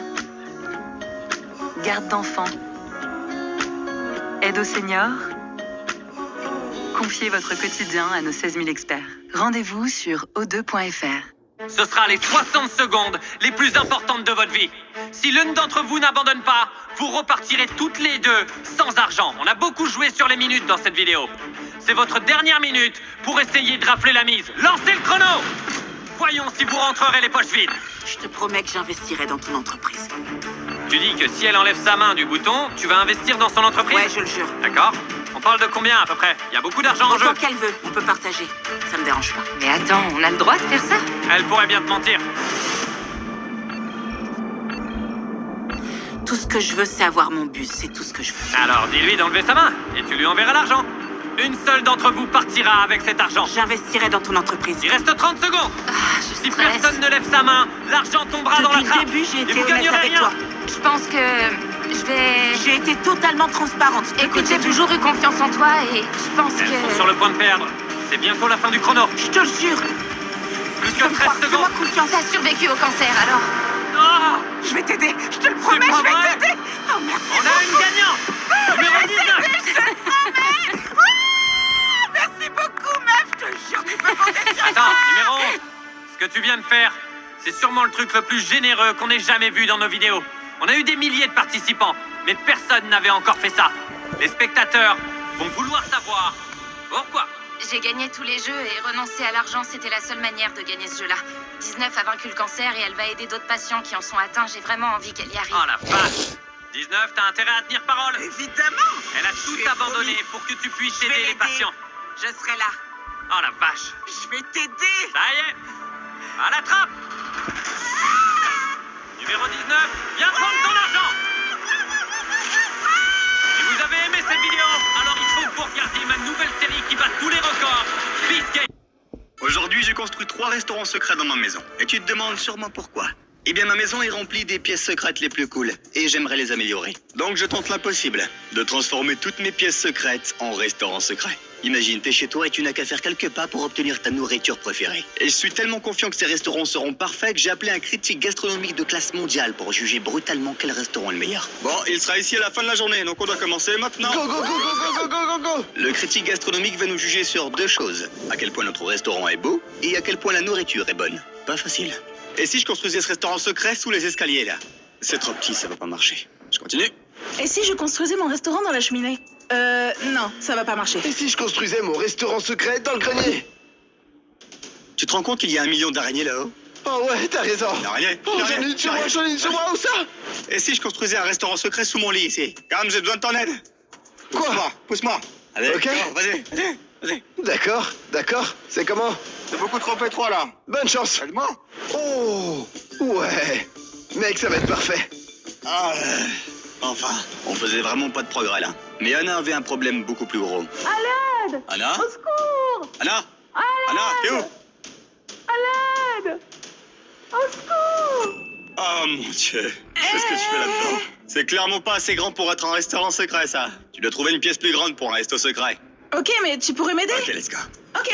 garde d'enfants, aide aux seniors. Confiez votre quotidien à nos 16 000 experts. Rendez-vous sur o2.fr. Ce sera les 60 secondes les plus importantes de votre vie. Si l'une d'entre vous n'abandonne pas, vous repartirez toutes les deux sans argent. On a beaucoup joué sur les minutes dans cette vidéo. C'est votre dernière minute pour essayer de rafler la mise. Lancez le chrono! Voyons si vous rentrerez les poches vides. Je te promets que j'investirai dans ton entreprise. Tu dis que si elle enlève sa main du bouton, tu vas investir dans son entreprise? Ouais, je le jure. D'accord. On parle de combien à peu près? Il y a beaucoup d'argent en jeu. Autant qu'elle veut, on peut partager. Ça me dérange pas. Mais attends, on a le droit de faire ça? Elle pourrait bien te mentir. Tout ce que je veux, c'est avoir mon bus. C'est tout ce que je veux. Alors dis-lui d'enlever sa main et tu lui enverras l'argent. Une seule d'entre vous partira avec cet argent. J'investirai dans ton entreprise. Il reste 30 secondes. Si stresse. personne ne lève sa main, l'argent tombera dans la Depuis trappe. le début, j'ai Et été vous honnête gagnerez avec rien. toi. Je pense que je vais... J'ai été totalement transparente. Écoute, j'ai toujours eu confiance en toi et je pense Elles sont que... sur le point de perdre. C'est bientôt la fin du chrono. Je te le jure. Plus que 13 secondes. Fais-moi confiance, t'as survécu au cancer, alors. Ah, Je vais t'aider, je te le promets, pas je vais vrai. t'aider. Oh, merci. on a une gagnante. Numéro 19. Merci beaucoup, meuf, je te jure, tu peux compter sur Attends, numéro 11. Ce que tu viens de faire, c'est sûrement le truc le plus généreux qu'on ait jamais vu dans nos vidéos. On a eu des milliers de participants, mais personne n'avait encore fait ça. Les spectateurs vont vouloir savoir pourquoi. J'ai gagné tous les jeux et renoncer à l'argent, c'était la seule manière de gagner ce jeu-là. 19 a vaincu le cancer et elle va aider d'autres patients qui en sont atteints. J'ai vraiment envie qu'elle y arrive. Oh la vache. 19, t'as intérêt à tenir parole. Évidemment. Elle a tout abandonné pour que tu puisses aider les patients. Je serai là. Oh la vache. Je vais t'aider. Ça y est. À la trappe. Numéro 19, viens prendre ton argent. Si vous avez aimé cette vidéo, alors il faut que vous regardiez ma nouvelle série qui bat tous les records, Beast Game. Aujourd'hui, j'ai construit 3 restaurants secrets dans ma maison. Et tu te demandes sûrement pourquoi. Eh bien, ma maison est remplie des pièces secrètes les plus cool. Et j'aimerais les améliorer. Donc, je tente l'impossible. De transformer toutes mes pièces secrètes en restaurants secrets. Imagine, t'es chez toi et tu n'as qu'à faire quelques pas pour obtenir ta nourriture préférée. Et je suis tellement confiant que ces restaurants seront parfaits que j'ai appelé un critique gastronomique de classe mondiale pour juger brutalement quel restaurant est le meilleur. Bon, il sera ici à la fin de la journée, donc on doit commencer maintenant. Go, go, go, go, go, go, go, go, go. Le critique gastronomique va nous juger sur 2 choses. À quel point notre restaurant est beau et à quel point la nourriture est bonne. Pas facile. Et si je construisais ce restaurant secret sous les escaliers, là? C'est trop petit, ça va pas marcher. Je continue. Et si je construisais mon restaurant dans la cheminée? Non, ça va pas marcher. Et si je construisais mon restaurant secret dans le grenier? Tu te rends compte qu'il y a 1 million d'araignées là-haut? Oh ouais, t'as raison. D'araignées? Oh, j'en ai une sur moi, j'en ai une sur moi, où ça? Et si je construisais un restaurant secret sous mon lit ici? Karam, j'ai besoin de ton aide. Quoi? Pousse-moi. Allez, ok. Vas-y, vas-y, vas-y. D'accord, d'accord. C'est comment? C'est beaucoup trop étroit là. Bonne chance. Aide-moi. Oh, ouais. Mec, ça va être parfait. Ah, enfin, on faisait vraiment pas de progrès là. Mais Anna avait un problème beaucoup plus gros. À l'aide! Anna? Au secours! Anna? À l'aide! Anna, t'es où? À l'aide! Au secours! Oh mon Dieu, qu'est-ce que tu fais là-dedans? C'est clairement pas assez grand pour être un restaurant secret ça. Tu dois trouver une pièce plus grande pour un resto secret. Ok, mais tu pourrais m'aider? Ok, let's go. Ok.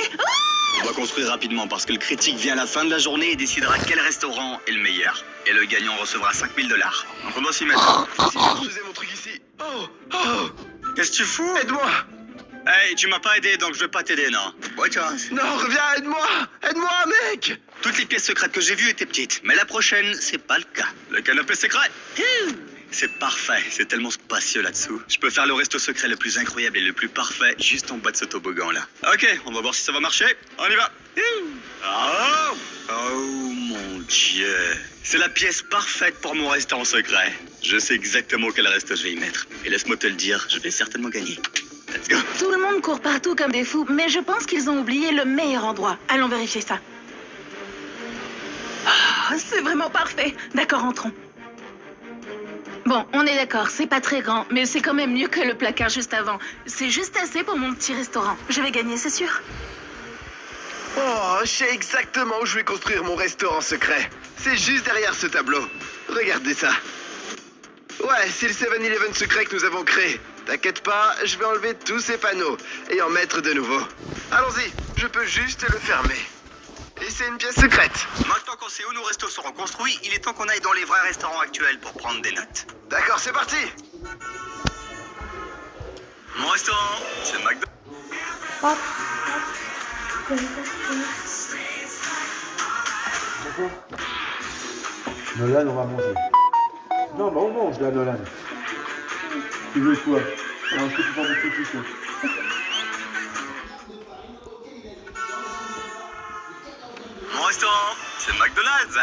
On va construire rapidement parce que le critique vient à la fin de la journée et décidera quel restaurant est le meilleur. Et le gagnant recevra 5 000 $. Donc on doit s'y mettre. Si je construisais mon truc ici. Oh, oh. Qu'est-ce que tu fous? Aide-moi. Hey, tu m'as pas aidé donc je vais pas t'aider, non. Bonne chance. Non, reviens, aide-moi. Aide-moi, mec. Toutes les pièces secrètes que j'ai vues étaient petites. Mais la prochaine, c'est pas le cas. Le canapé secret. C'est parfait, c'est tellement spacieux là-dessous. Je peux faire le resto secret le plus incroyable et le plus parfait juste en bas de ce toboggan là. Ok, on va voir si ça va marcher. On y va. Oh, oh mon Dieu. C'est la pièce parfaite pour mon restaurant secret. Je sais exactement quel resto je vais y mettre. Et laisse-moi te le dire, je vais certainement gagner. Let's go. Tout le monde court partout comme des fous, mais je pense qu'ils ont oublié le meilleur endroit. Allons vérifier ça. Ah, c'est vraiment parfait. D'accord, entrons. Bon, on est d'accord, c'est pas très grand, mais c'est quand même mieux que le placard juste avant. C'est juste assez pour mon petit restaurant. Je vais gagner, c'est sûr. Oh, je sais exactement où je vais construire mon restaurant secret. C'est juste derrière ce tableau. Regardez ça. Ouais, c'est le 7-Eleven secret que nous avons créé. T'inquiète pas, je vais enlever tous ces panneaux et en mettre de nouveaux. Allons-y, je peux juste le fermer. Et c'est une pièce secrète. Maintenant qu'on sait où nos restos seront construits, il est temps qu'on aille dans les vrais restaurants actuels pour prendre des notes. D'accord, c'est parti. Mon restaurant, c'est McDo. Nolan, on va manger. Non, bah on mange là, Nolan. Tu veux quoi? Alors, est-ce que tu prends des saucissons? Mon restaurant, c'est McDonald's.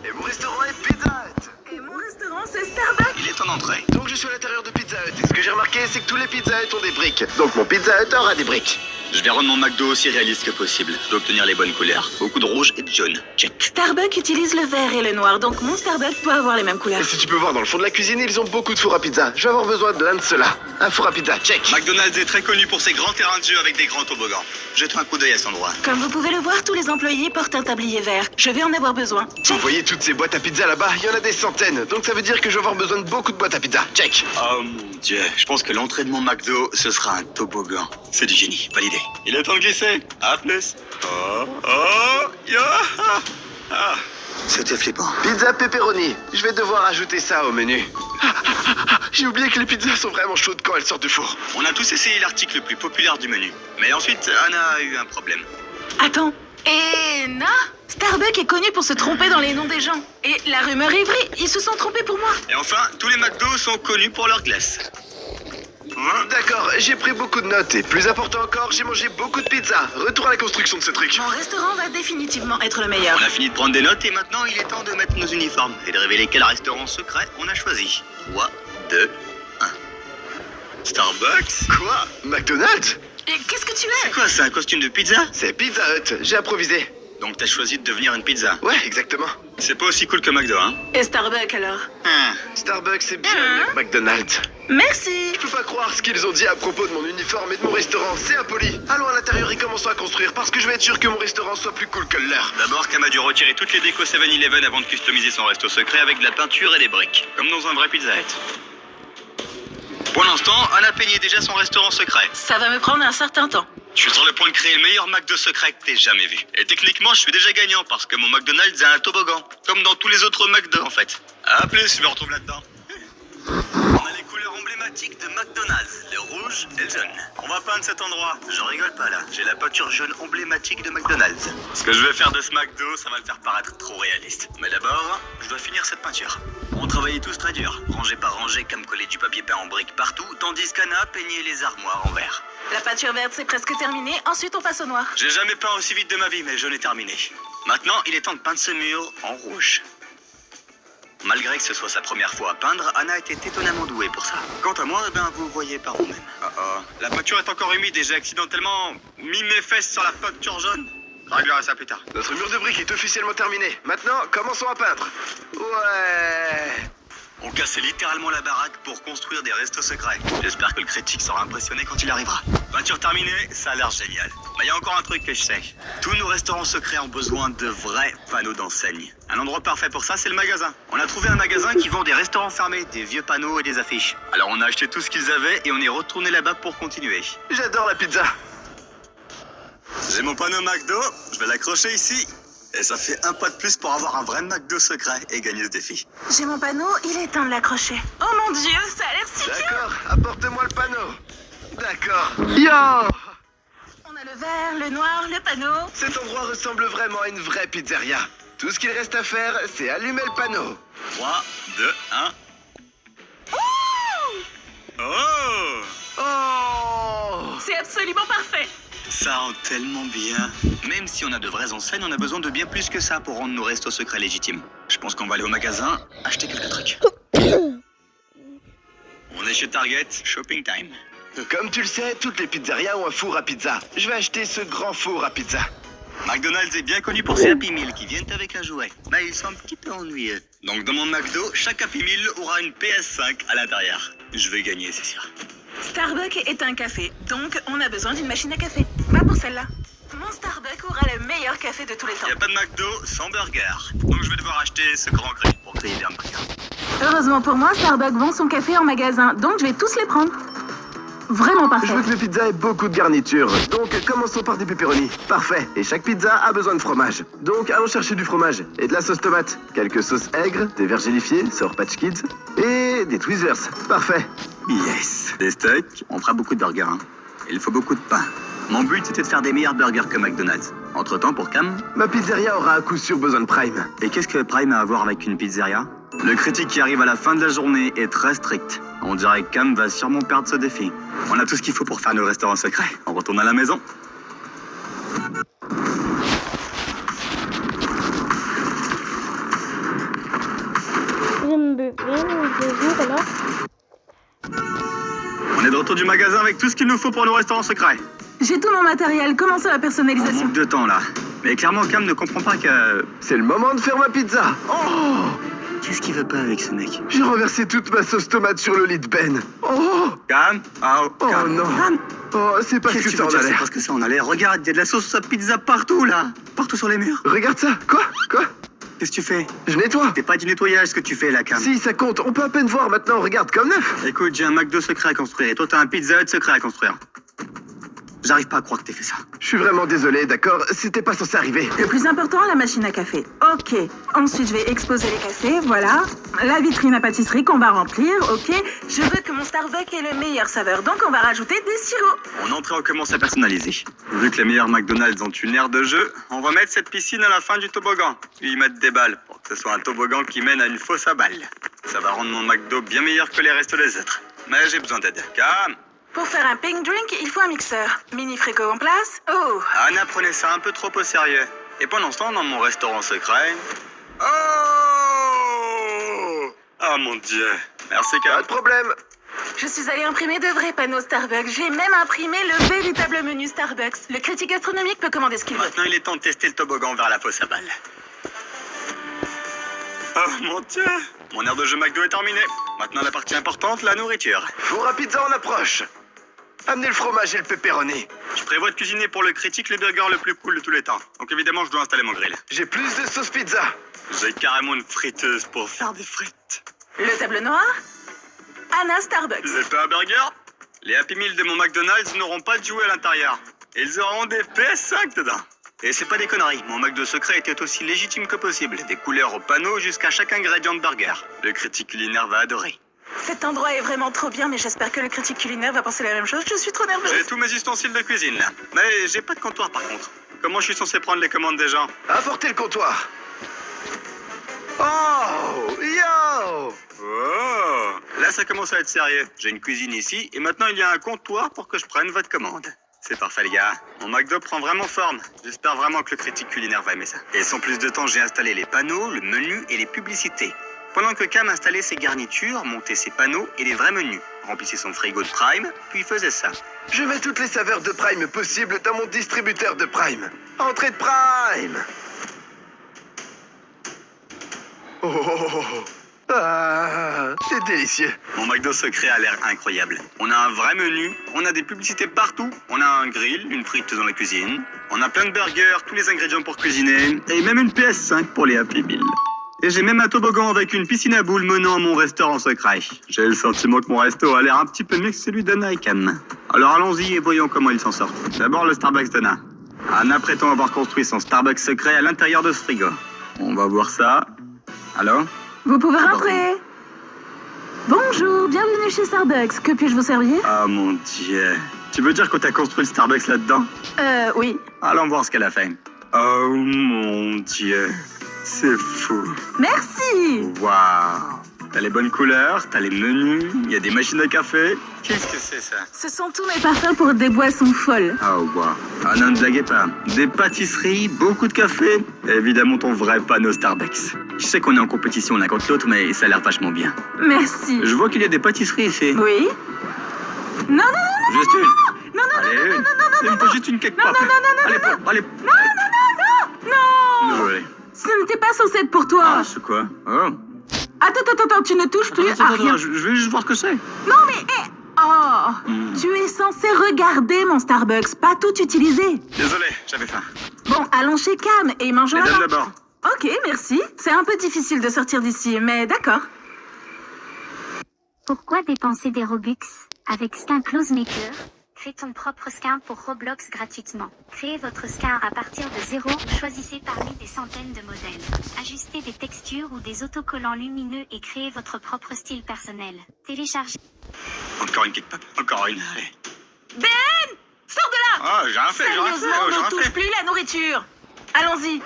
Et mon restaurant est Pizza Hut. Et mon restaurant, c'est Starbucks. Il est en entrée. Donc je suis à l'intérieur de Pizza Hut. Et ce que j'ai remarqué, c'est que tous les Pizza Hut ont des briques. Donc mon Pizza Hut aura des briques. Je vais rendre mon McDo aussi réaliste que possible. Je dois obtenir les bonnes couleurs. Beaucoup de rouge et de jaune. Check. Starbucks utilise le vert et le noir, donc mon Starbucks doit avoir les mêmes couleurs. Et si tu peux voir dans le fond de la cuisine, ils ont beaucoup de fours à pizza. Je vais avoir besoin de l'un de ceux-là. Un four à pizza, check. McDonald's est très connu pour ses grands terrains de jeu avec des grands toboggans. Jetez un coup d'œil à cet endroit. Comme vous pouvez le voir, tous les employés portent un tablier vert. Je vais en avoir besoin. Vous voyez toutes ces boîtes à pizza là-bas? Il y en a des centaines. Donc ça veut dire que je vais avoir besoin de beaucoup de boîtes à pizza. Check. Oh mon Dieu, je pense que l'entrée de mon McDo, ce sera un toboggan. C'est du génie, validé. fatigué. Il est temps de glisser. À plus. C'était flippant. Pizza pepperoni. Je vais devoir ajouter ça au menu. J'ai oublié que les pizzas sont vraiment chaudes quand elles sortent du four. On a tous essayé l'article le plus populaire du menu. Mais ensuite, Anna a eu un problème. Attends. Et na Starbucks est connu pour se tromper dans les noms des gens. Et la rumeur est vraie, ils se sont trompés pour moi. Et enfin, tous les McDo sont connus pour leur glace. D'accord, j'ai pris beaucoup de notes et plus important encore, j'ai mangé beaucoup de pizza. Retour à la construction de ce truc. Mon restaurant va définitivement être le meilleur. On a fini de prendre des notes et maintenant il est temps de mettre nos uniformes et de révéler quel restaurant secret on a choisi. 3, 2, 1. Starbucks? Quoi? McDonald's? Et qu'est-ce que tu es? C'est quoi, c'est un costume de pizza? C'est Pizza Hut, j'ai improvisé. Donc t'as choisi de devenir une pizza? Ouais, exactement. C'est pas aussi cool que McDo, hein? Et Starbucks alors? Starbucks c'est bien mieux que McDonald's. Merci. Je peux pas croire ce qu'ils ont dit à propos de mon uniforme et de mon restaurant, c'est impoli. Allons à l'intérieur et commençons à construire parce que je vais être sûr que mon restaurant soit plus cool que le leur. D'abord, Cam a dû retirer toutes les décos 7-Eleven avant de customiser son resto secret avec de la peinture et des briques, comme dans un vrai Pizza Hut. Pour l'instant, Anna peignait déjà son restaurant secret. Ça va me prendre un certain temps. Je suis sur le point de créer le meilleur McDo secret que t'aies jamais vu. Et techniquement, je suis déjà gagnant parce que mon McDonald's a un toboggan. Comme dans tous les autres McDo, en fait. À plus, je me retrouve là-dedans. On a les couleurs emblématiques de McDonald's, le rouge et le jaune. On va peindre cet endroit. Je rigole pas là. J'ai la peinture jaune emblématique de McDonald's. Ce que je vais faire de ce McDo, ça va le faire paraître trop réaliste. Mais d'abord, je dois finir cette peinture. On travaillait tous très dur. Rangé par rangée, comme coller du papier peint en briques partout, tandis qu'Anna peignait les armoires en vert. La peinture verte c'est presque terminé, ensuite on passe au noir. J'ai jamais peint aussi vite de ma vie, mais le jaune est terminé. Maintenant, il est temps de peindre ce mur en rouge. Malgré que ce soit sa première fois à peindre, Anna était étonnamment douée pour ça. Quant à moi, vous voyez par vous-même. La peinture est encore humide et j'ai accidentellement mis mes fesses sur la peinture jaune. Je réglerai ça plus tard. Notre mur de briques est officiellement terminé. Maintenant, commençons à peindre. Ouais. On cassait littéralement la baraque pour construire des restos secrets. J'espère que le critique sera impressionné quand il arrivera. Peinture terminée, ça a l'air génial. Mais il y a encore un truc que je sais. Tous nos restaurants secrets ont besoin de vrais panneaux d'enseigne. Un endroit parfait pour ça, c'est le magasin. On a trouvé un magasin qui vend des restaurants fermés, des vieux panneaux et des affiches. Alors on a acheté tout ce qu'ils avaient et on est retourné là-bas pour continuer. J'adore la pizza. J'ai mon panneau McDo, je vais l'accrocher ici. Et ça fait un pas de plus pour avoir un vrai McDo secret et gagner ce défi. J'ai mon panneau, il est temps de l'accrocher. Oh mon dieu, ça a l'air si bien. D'accord, apporte-moi le panneau. D'accord. Yo! On a le vert, le noir, le panneau. Cet endroit ressemble vraiment à une vraie pizzeria. Tout ce qu'il reste à faire, c'est allumer le panneau. 3, 2, 1... Oh! Oh! C'est absolument parfait. Ça rend tellement bien. Même si on a de vraies enseignes, on a besoin de bien plus que ça pour rendre nos restos secrets légitimes. Je pense qu'on va aller au magasin, acheter quelques trucs. On est chez Target, shopping time. Comme tu le sais, toutes les pizzerias ont un four à pizza. Je vais acheter ce grand four à pizza. McDonald's est bien connu pour ses Happy Meal qui viennent avec un jouet. Mais ils sont un petit peu ennuyeux. Donc dans mon McDo, chaque Happy Meal aura une PS5 à l'intérieur. Je vais gagner, c'est sûr. Starbucks est un café, donc on a besoin d'une machine à café. Va pour celle-là. Mon Starbucks aura le meilleur café de tous les temps. Y a pas de McDo sans burger. Donc je vais devoir acheter ce grand grill pour griller des hamburgers. Heureusement pour moi, Starbucks vend son café en magasin, donc je vais tous les prendre. Vraiment parfait. Je veux que mes pizzas aient beaucoup de garnitures. Donc commençons par des pepperoni. Parfait. Et chaque pizza a besoin de fromage. Donc allons chercher du fromage et de la sauce tomate. Quelques sauces aigres, des verres gélifiés, Sour Patch Kids et des Twizzlers. Parfait. Yes. Des steaks, on fera beaucoup de burgers. Hein. Il faut beaucoup de pain. Mon but c'était de faire des meilleurs burgers que McDonald's. Entre-temps, pour Cam... Ma pizzeria aura à coup sûr besoin de Prime. Et qu'est-ce que Prime a à voir avec une pizzeria? Le critique qui arrive à la fin de la journée est très strict. On dirait que Cam va sûrement perdre ce défi. On a tout ce qu'il faut pour faire nos restaurants secrets. On retourne à la maison. On est de retour du magasin avec tout ce qu'il nous faut pour nos restaurants secrets. J'ai tout mon matériel, commençons la personnalisation. On manque de temps là. Mais clairement, Cam ne comprend pas que... C'est le moment de faire ma pizza. Oh! Qu'est-ce qu'il veut pas avec ce mec? J'ai renversé toute ma sauce tomate sur le lit de Ben. Oh! Cam? Oh non. Cam. Oh, c'est pas ce que ça en a l'air. C'est parce que ça en a l'air. Regarde, il y a de la sauce à pizza partout là. Partout sur les murs. Regarde ça. Quoi? Qu'est-ce que tu fais? Je nettoie. C'est pas du nettoyage ce que tu fais là, Cam. Si, ça compte. On peut à peine voir maintenant. Regarde, comme neuf. Écoute, j'ai un McDo secret à construire et toi t'as un Pizza Hut secret à construire. J'arrive pas à croire que t'aies fait ça. Je suis vraiment désolé, d'accord? C'était pas censé arriver. Le plus important, la machine à café. Ok. Ensuite, je vais exposer les cafés, voilà. La vitrine à pâtisserie qu'on va remplir, ok. Je veux que mon Starbucks ait le meilleur saveur, donc on va rajouter des sirops. En entrée, on commence à personnaliser. Vu que les meilleurs McDonald's ont une aire de jeu, on va mettre cette piscine à la fin du toboggan. Puis y mettre des balles, pour que ce soit un toboggan qui mène à une fosse à balles. Ça va rendre mon McDo bien meilleur que les restes des autres. Mais j'ai besoin d'aide. Cam! Pour faire un pink drink, il faut un mixeur. Mini frigo en place. Oh! Anna prenait ça un peu trop au sérieux. Et pendant ce temps, dans mon restaurant secret... Oh! Oh mon Dieu. Merci, Cam. Pas de problème. Je suis allée imprimer de vrais panneaux Starbucks. J'ai même imprimé le véritable menu Starbucks. Le critique gastronomique peut commander ce qu'il veut. Maintenant, il est temps de tester le toboggan vers la fosse à balles. Oh mon Dieu! Mon aire de jeu McDo est terminée. Maintenant, la partie importante, la nourriture. Four à pizza en approche. Amenez le fromage et le pepperoni. Je prévois de cuisiner pour le critique le burger le plus cool de tous les temps. Donc évidemment, je dois installer mon grill. J'ai plus de sauce pizza. J'ai carrément une friteuse pour faire des frites. Le tableau noir? Anna Starbucks. Vous êtes pas un burger? Les Happy Meals de mon McDonald's n'auront pas de jouets à l'intérieur. Ils auront des PS5 dedans. Et c'est pas des conneries, mon McDo secret était aussi légitime que possible. Des couleurs au panneau jusqu'à chaque ingrédient de burger. Le critique culinaire va adorer. Cet endroit est vraiment trop bien, mais j'espère que le critique culinaire va penser la même chose. Je suis trop nerveuse. J'ai tous mes ustensiles de cuisine là. Mais j'ai pas de comptoir par contre. Comment je suis censé prendre les commandes des gens? Apportez le comptoir. Oh! Yo! Oh! Là ça commence à être sérieux. J'ai une cuisine ici et maintenant il y a un comptoir pour que je prenne votre commande. C'est parfait les gars. Mon McDo prend vraiment forme. J'espère vraiment que le critique culinaire va aimer ça. Et sans plus de temps, j'ai installé les panneaux, le menu et les publicités. Pendant que Cam installait ses garnitures, montait ses panneaux et les vrais menus, remplissait son frigo de Prime, puis faisait ça. Je mets toutes les saveurs de Prime possibles dans mon distributeur de Prime. Entrée de Prime. Oh, oh, oh, oh. Ah, c'est délicieux. Mon McDo secret a l'air incroyable. On a un vrai menu, on a des publicités partout, on a un grill, une friteuse dans la cuisine, on a plein de burgers, tous les ingrédients pour cuisiner, et même une PS5 pour les Happy Meals. Et j'ai même un toboggan avec une piscine à boules menant à mon restaurant secret. J'ai le sentiment que mon resto a l'air un petit peu mieux que celui d'Anna et Cam. Alors allons-y et voyons comment ils s'en sortent. D'abord le Starbucks d'Anna. Anna prétend avoir construit son Starbucks secret à l'intérieur de ce frigo. On va voir ça. Allô? Vous pouvez rentrer. Bonjour, bienvenue chez Starbucks. Que puis-je vous servir? Oh mon Dieu. Tu veux dire que t'as construit le Starbucks là-dedans? Oui. Allons voir ce qu'elle a fait. Oh mon Dieu. C'est fou. Merci. Waouh. T'as les bonnes couleurs, t'as les menus, il y a des machines à café. Qu'est-ce que c'est ça? Ce sont tous mes parfums pour des boissons folles. Oh waouh. Ah non, ne blaguez pas. Des pâtisseries, beaucoup de café. Et évidemment ton vrai panneau Starbucks. Je sais qu'on est en compétition l'un contre l'autre, mais ça a l'air vachement bien. Merci. Je vois qu'il y a des pâtisseries ici. Oui. Non, non, non, juste une. Non, non, allez, non, non, non, non, non, non, juste une cake pop. Non, non, non, allez, non, non, allez. non, non, non, non, non. Allez. Ce n'était pas censé être pour toi. Ah, c'est quoi? Oh. Attends, tu ne touches plus à rien. Je vais juste voir ce que c'est. Non, mais... Tu es censé regarder mon Starbucks, pas tout utiliser. Désolé, j'avais faim. Bon, allons chez Cam et mangeons Mesdames là-bas. d'abord. Ok, merci. C'est un peu difficile de sortir d'ici, mais d'accord. Pourquoi dépenser des Robux? Avec Skin Close Maker, crée ton propre skin pour Roblox gratuitement. Créez votre skin à partir de 0, choisissez parmi des centaines de modèles. Ajustez des textures ou des autocollants lumineux et créez votre propre style personnel. Téléchargez. Encore une cake pop, encore une, allez. Ben! Sors de là! Ah, j'ai rien fait, j'ai rien fait. Sérieusement, ne touche plus la nourriture. Allons-y.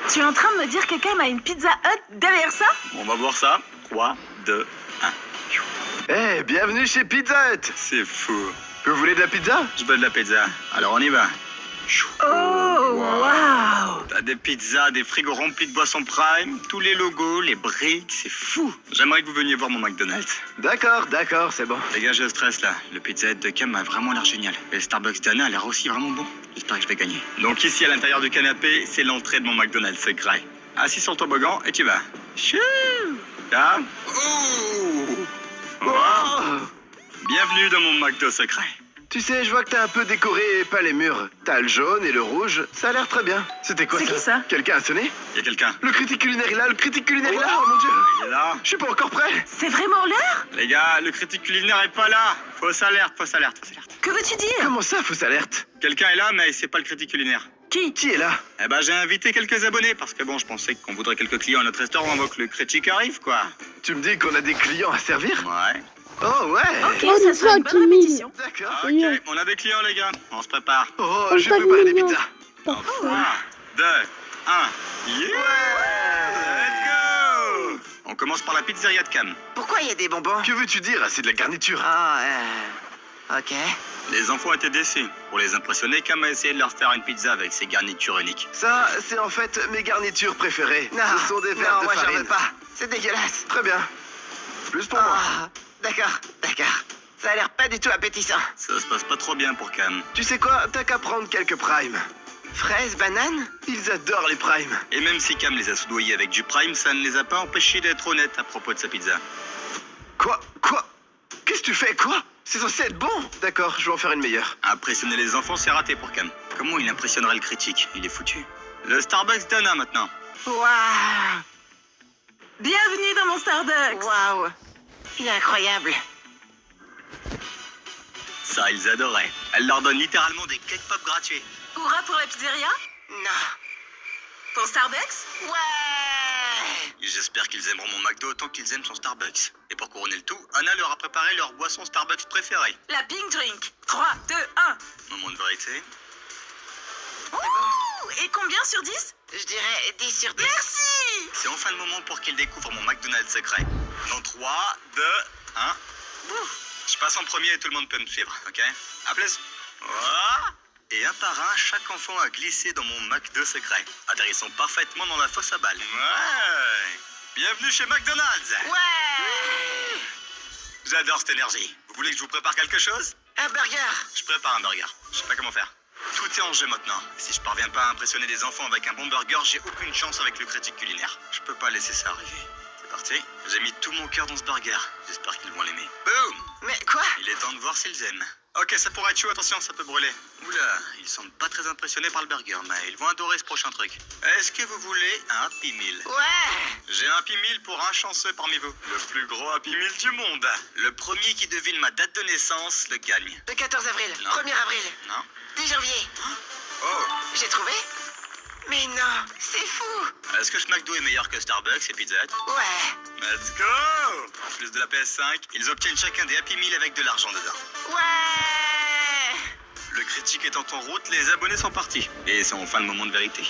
Tu es en train de me dire que Cam a une Pizza Hut derrière ça? On va voir ça. 3, 2, 1. Eh, bienvenue chez Pizza Hut. C'est fou. Vous voulez de la pizza? Je veux de la pizza. Alors on y va. Oh, waouh! T'as des pizzas, des frigos remplis de boissons Prime, tous les logos, les briques, c'est fou. J'aimerais que vous veniez voir mon McDonald's. D'accord, c'est bon. Les gars, je stresse là. Le Pizza Hut de Cam a vraiment l'air génial. Et le Starbucks d'Anna a l'air aussi vraiment bon. J'espère que je vais gagner. Donc ici, à l'intérieur du canapé, c'est l'entrée de mon McDonald's secret. Assis sur le toboggan et tu vas. Chou! Là. Oh! Wow. Bienvenue dans mon McDo secret. Tu sais, je vois que t'as un peu décoré pas les murs. T'as le jaune et le rouge, ça a l'air très bien. C'était quoi ça? C'est qui ça? Quelqu'un a sonné? Y a quelqu'un? Le critique culinaire est là, le critique culinaire est là, oh mon dieu! Il est là. Je suis pas encore prêt! C'est vraiment l'heure? Les gars, le critique culinaire est pas là. Fausse alerte, fausse alerte, fausse alerte. Que veux-tu dire? Comment ça, fausse alerte? Quelqu'un est là, mais c'est pas le critique culinaire. Qui est là? Eh ben, j'ai invité quelques abonnés, parce que bon, je pensais qu'on voudrait quelques clients à notre restaurant avant que le critique arrive, quoi. Tu me dis qu'on a des clients à servir? Ouais. Oh ouais! Ok, ça sera une bonne répétition. D'accord. Ah, ok, on a des clients, les gars. On se prépare. Oh, je vais préparer des pizzas. 3, 2, 1. Yeah! Let's go! On commence par la pizzeria de Cam. Pourquoi il y a des bonbons? Que veux-tu dire? C'est de la garniture. Ah, ok. Les enfants étaient déçus. Pour les impressionner, Cam a essayé de leur faire une pizza avec ses garnitures uniques. Ça, c'est en fait mes garnitures préférées. Non, Ce sont des verres de moi j'en farine. veux pas. C'est dégueulasse. Très bien. Plus pour moi. D'accord. Ça a l'air pas du tout appétissant. Ça se passe pas trop bien pour Cam. Tu sais quoi? T'as qu'à prendre quelques primes. Fraises, bananes? Ils adorent les primes. Et même si Cam les a soudoyés avec du prime, ça ne les a pas empêchés d'être honnêtes à propos de sa pizza. Quoi? Qu'est-ce que tu fais? Quoi? C'est censé être bon. D'accord, je vais en faire une meilleure. Impressionner les enfants, c'est raté pour Cam. Comment il impressionnerait le critique? Il est foutu. Le Starbucks Dana maintenant. Waouh! Bienvenue dans mon Starbucks. Waouh! Il est incroyable. Ça, ils adoraient. Elle leur donne littéralement des cake pop gratuits. Hurrah pour la pizzeria? Non. Ton Starbucks? Ouais! J'espère qu'ils aimeront mon McDo autant qu'ils aiment son Starbucks. Et pour couronner le tout, Anna leur a préparé leur boisson Starbucks préférée. La Pink Drink. 3, 2, 1. Moment de vérité. Ouh! Et combien sur 10? Je dirais 10 sur 10. Merci! C'est enfin le moment pour qu'ils découvrent mon McDonald's secret. Dans 3, 2, 1. Je passe en premier et tout le monde peut me suivre, ok? À plus. Et un par un, chaque enfant a glissé dans mon McDo secret, atterrissant parfaitement dans la fosse à balles. Ouais! Bienvenue chez McDonald's! Ouais! J'adore cette énergie. Vous voulez que je vous prépare quelque chose? Un burger! Je prépare un burger. Je sais pas comment faire. Tout est en jeu maintenant. Si je parviens pas à impressionner des enfants avec un bon burger, j'ai aucune chance avec le critique culinaire. Je peux pas laisser ça arriver. C'est parti. J'ai mis tout mon cœur dans ce burger. J'espère qu'ils vont l'aimer. Boum! Mais quoi? Il est temps de voir s'ils aiment. Ok, ça pourrait être chaud, attention, ça peut brûler. Oula, ils semblent pas très impressionnés par le burger, mais ils vont adorer ce prochain truc. Est-ce que vous voulez un Happy Meal? Ouais! J'ai un Happy Meal pour un chanceux parmi vous. Le plus gros Happy Meal du monde. Le premier qui devine ma date de naissance le gagne. Le 14 avril. Non. 1er avril. Non. 10 janvier. Oh! J'ai trouvé? Mais non, c'est fou! Est-ce que ce McDo est meilleur que Starbucks et Pizza Hut? Ouais! Let's go! En plus de la PS5, ils obtiennent chacun des Happy Meal avec de l'argent dedans. Ouais! Le critique étant en route, les abonnés sont partis. Et c'est enfin le moment de vérité.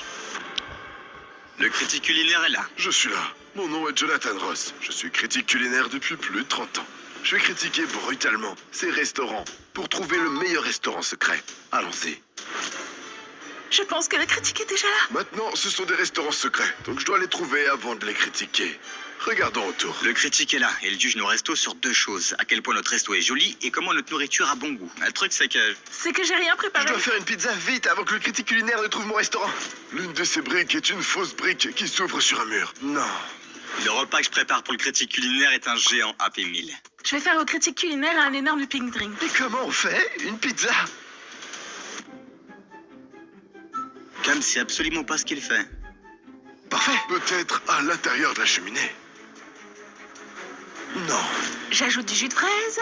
Le critique culinaire est là. Je suis là. Mon nom est Jonathan Ross. Je suis critique culinaire depuis plus de 30 ans. Je vais critiquer brutalement ces restaurants pour trouver le meilleur restaurant secret. Allons-y. Je pense que la critique est déjà là. Maintenant, ce sont des restaurants secrets, donc je dois les trouver avant de les critiquer. Regardons autour. Le critique est là, et il juge nos restos sur deux choses. À quel point notre resto est joli, et comment notre nourriture a bon goût. Le truc, c'est que... C'est que j'ai rien préparé. Je dois faire une pizza vite avant que le critique culinaire ne trouve mon restaurant. L'une de ces briques est une fausse brique qui s'ouvre sur un mur. Non. Le repas que je prépare pour le critique culinaire est un géant Happy Meal. Je vais faire au critique culinaire un énorme pink drink. Et comment on fait une pizza? Cam sait absolument pas ce qu'il fait. Parfait. Peut-être à l'intérieur de la cheminée. Non. J'ajoute du jus de fraise.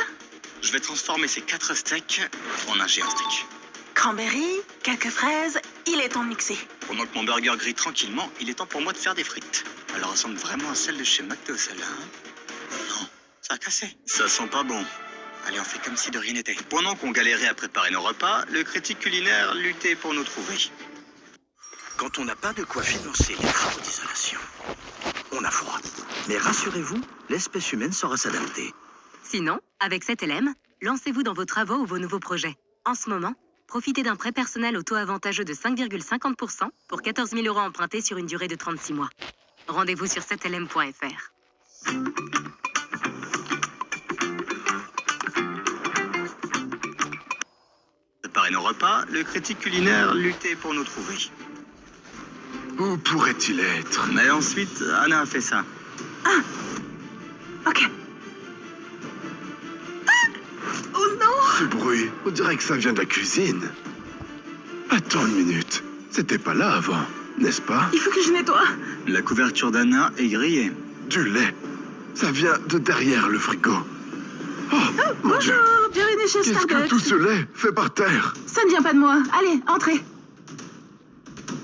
Je vais transformer ces 4 steaks en un géant steak. Cranberry, quelques fraises, il est temps de mixer. Pendant que mon burger grille tranquillement, il est temps pour moi de faire des frites. Elle ressemble vraiment à celle de chez McDo, celle-là. Hein? Non, ça a cassé. Ça sent pas bon. Allez, on fait comme si de rien n'était. Pendant qu'on galérait à préparer nos repas, le critique culinaire luttait pour nous trouver. Quand on n'a pas de quoi financer les travaux d'isolation, on a froid. Mais rassurez-vous, l'espèce humaine saura s'adapter. Sinon, avec 7LM, lancez-vous dans vos travaux ou vos nouveaux projets. En ce moment, profitez d'un prêt personnel au taux avantageux de 5,50% pour 14 000 € empruntés sur une durée de 36 mois. Rendez-vous sur 7lm.fr. Préparer nos repas, le critique culinaire luttait pour nous trouver. Où pourrait-il être? Mais ensuite, Anna a fait ça. Ok. Oh non! Ce bruit, on dirait que ça vient de la cuisine. Attends une minute. C'était pas là avant, n'est-ce pas? Il faut que je nettoie. La couverture d'Anna est grillée. Du lait. Ça vient de derrière le frigo. Oh, mon Dieu. Bonjour, bienvenue chez Qu'est-ce Starbucks. que tout ce lait fait par terre? Ça ne vient pas de moi. Allez, entrez.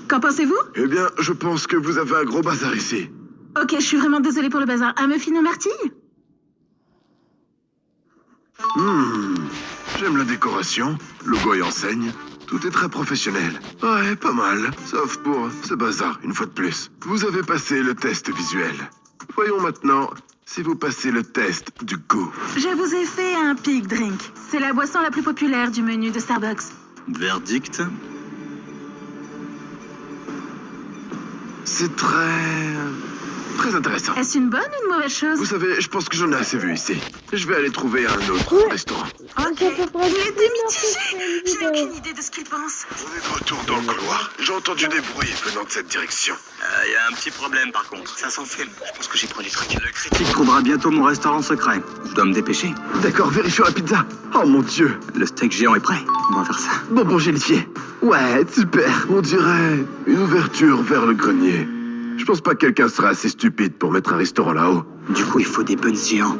Qu'en pensez-vous? Eh bien, je pense que vous avez un gros bazar ici. Ok, je suis vraiment désolée pour le bazar. Un muffin aux myrtilles? J'aime la décoration, logo et enseigne. Tout est très professionnel. Ouais, pas mal. Sauf pour ce bazar, une fois de plus. Vous avez passé le test visuel. Voyons maintenant si vous passez le test du goût. Je vous ai fait un pig drink. C'est la boisson la plus populaire du menu de Starbucks. Verdict? C'est très intéressant. Est-ce une bonne ou une mauvaise chose? Vous savez, je pense que j'en ai assez vu ici. Je vais aller trouver un autre restaurant. Ok, il était mitigé. Je n'ai aucune idée de ce qu'il pense. On est de retour dans le couloir. J'ai entendu des bruits venant de cette direction. Il y a un petit problème par contre. Ça s'enfume. Je pense que j'ai pris les trucs. Le critique trouvera bientôt mon restaurant secret. Je dois me dépêcher. D'accord, vérifions la pizza. Oh mon Dieu. Le steak géant est prêt. On va faire ça. Bonbon gélifié. Ouais, super. On dirait une ouverture vers le grenier. Je pense pas que quelqu'un sera assez stupide pour mettre un restaurant là-haut. Du coup, il faut des buns géants.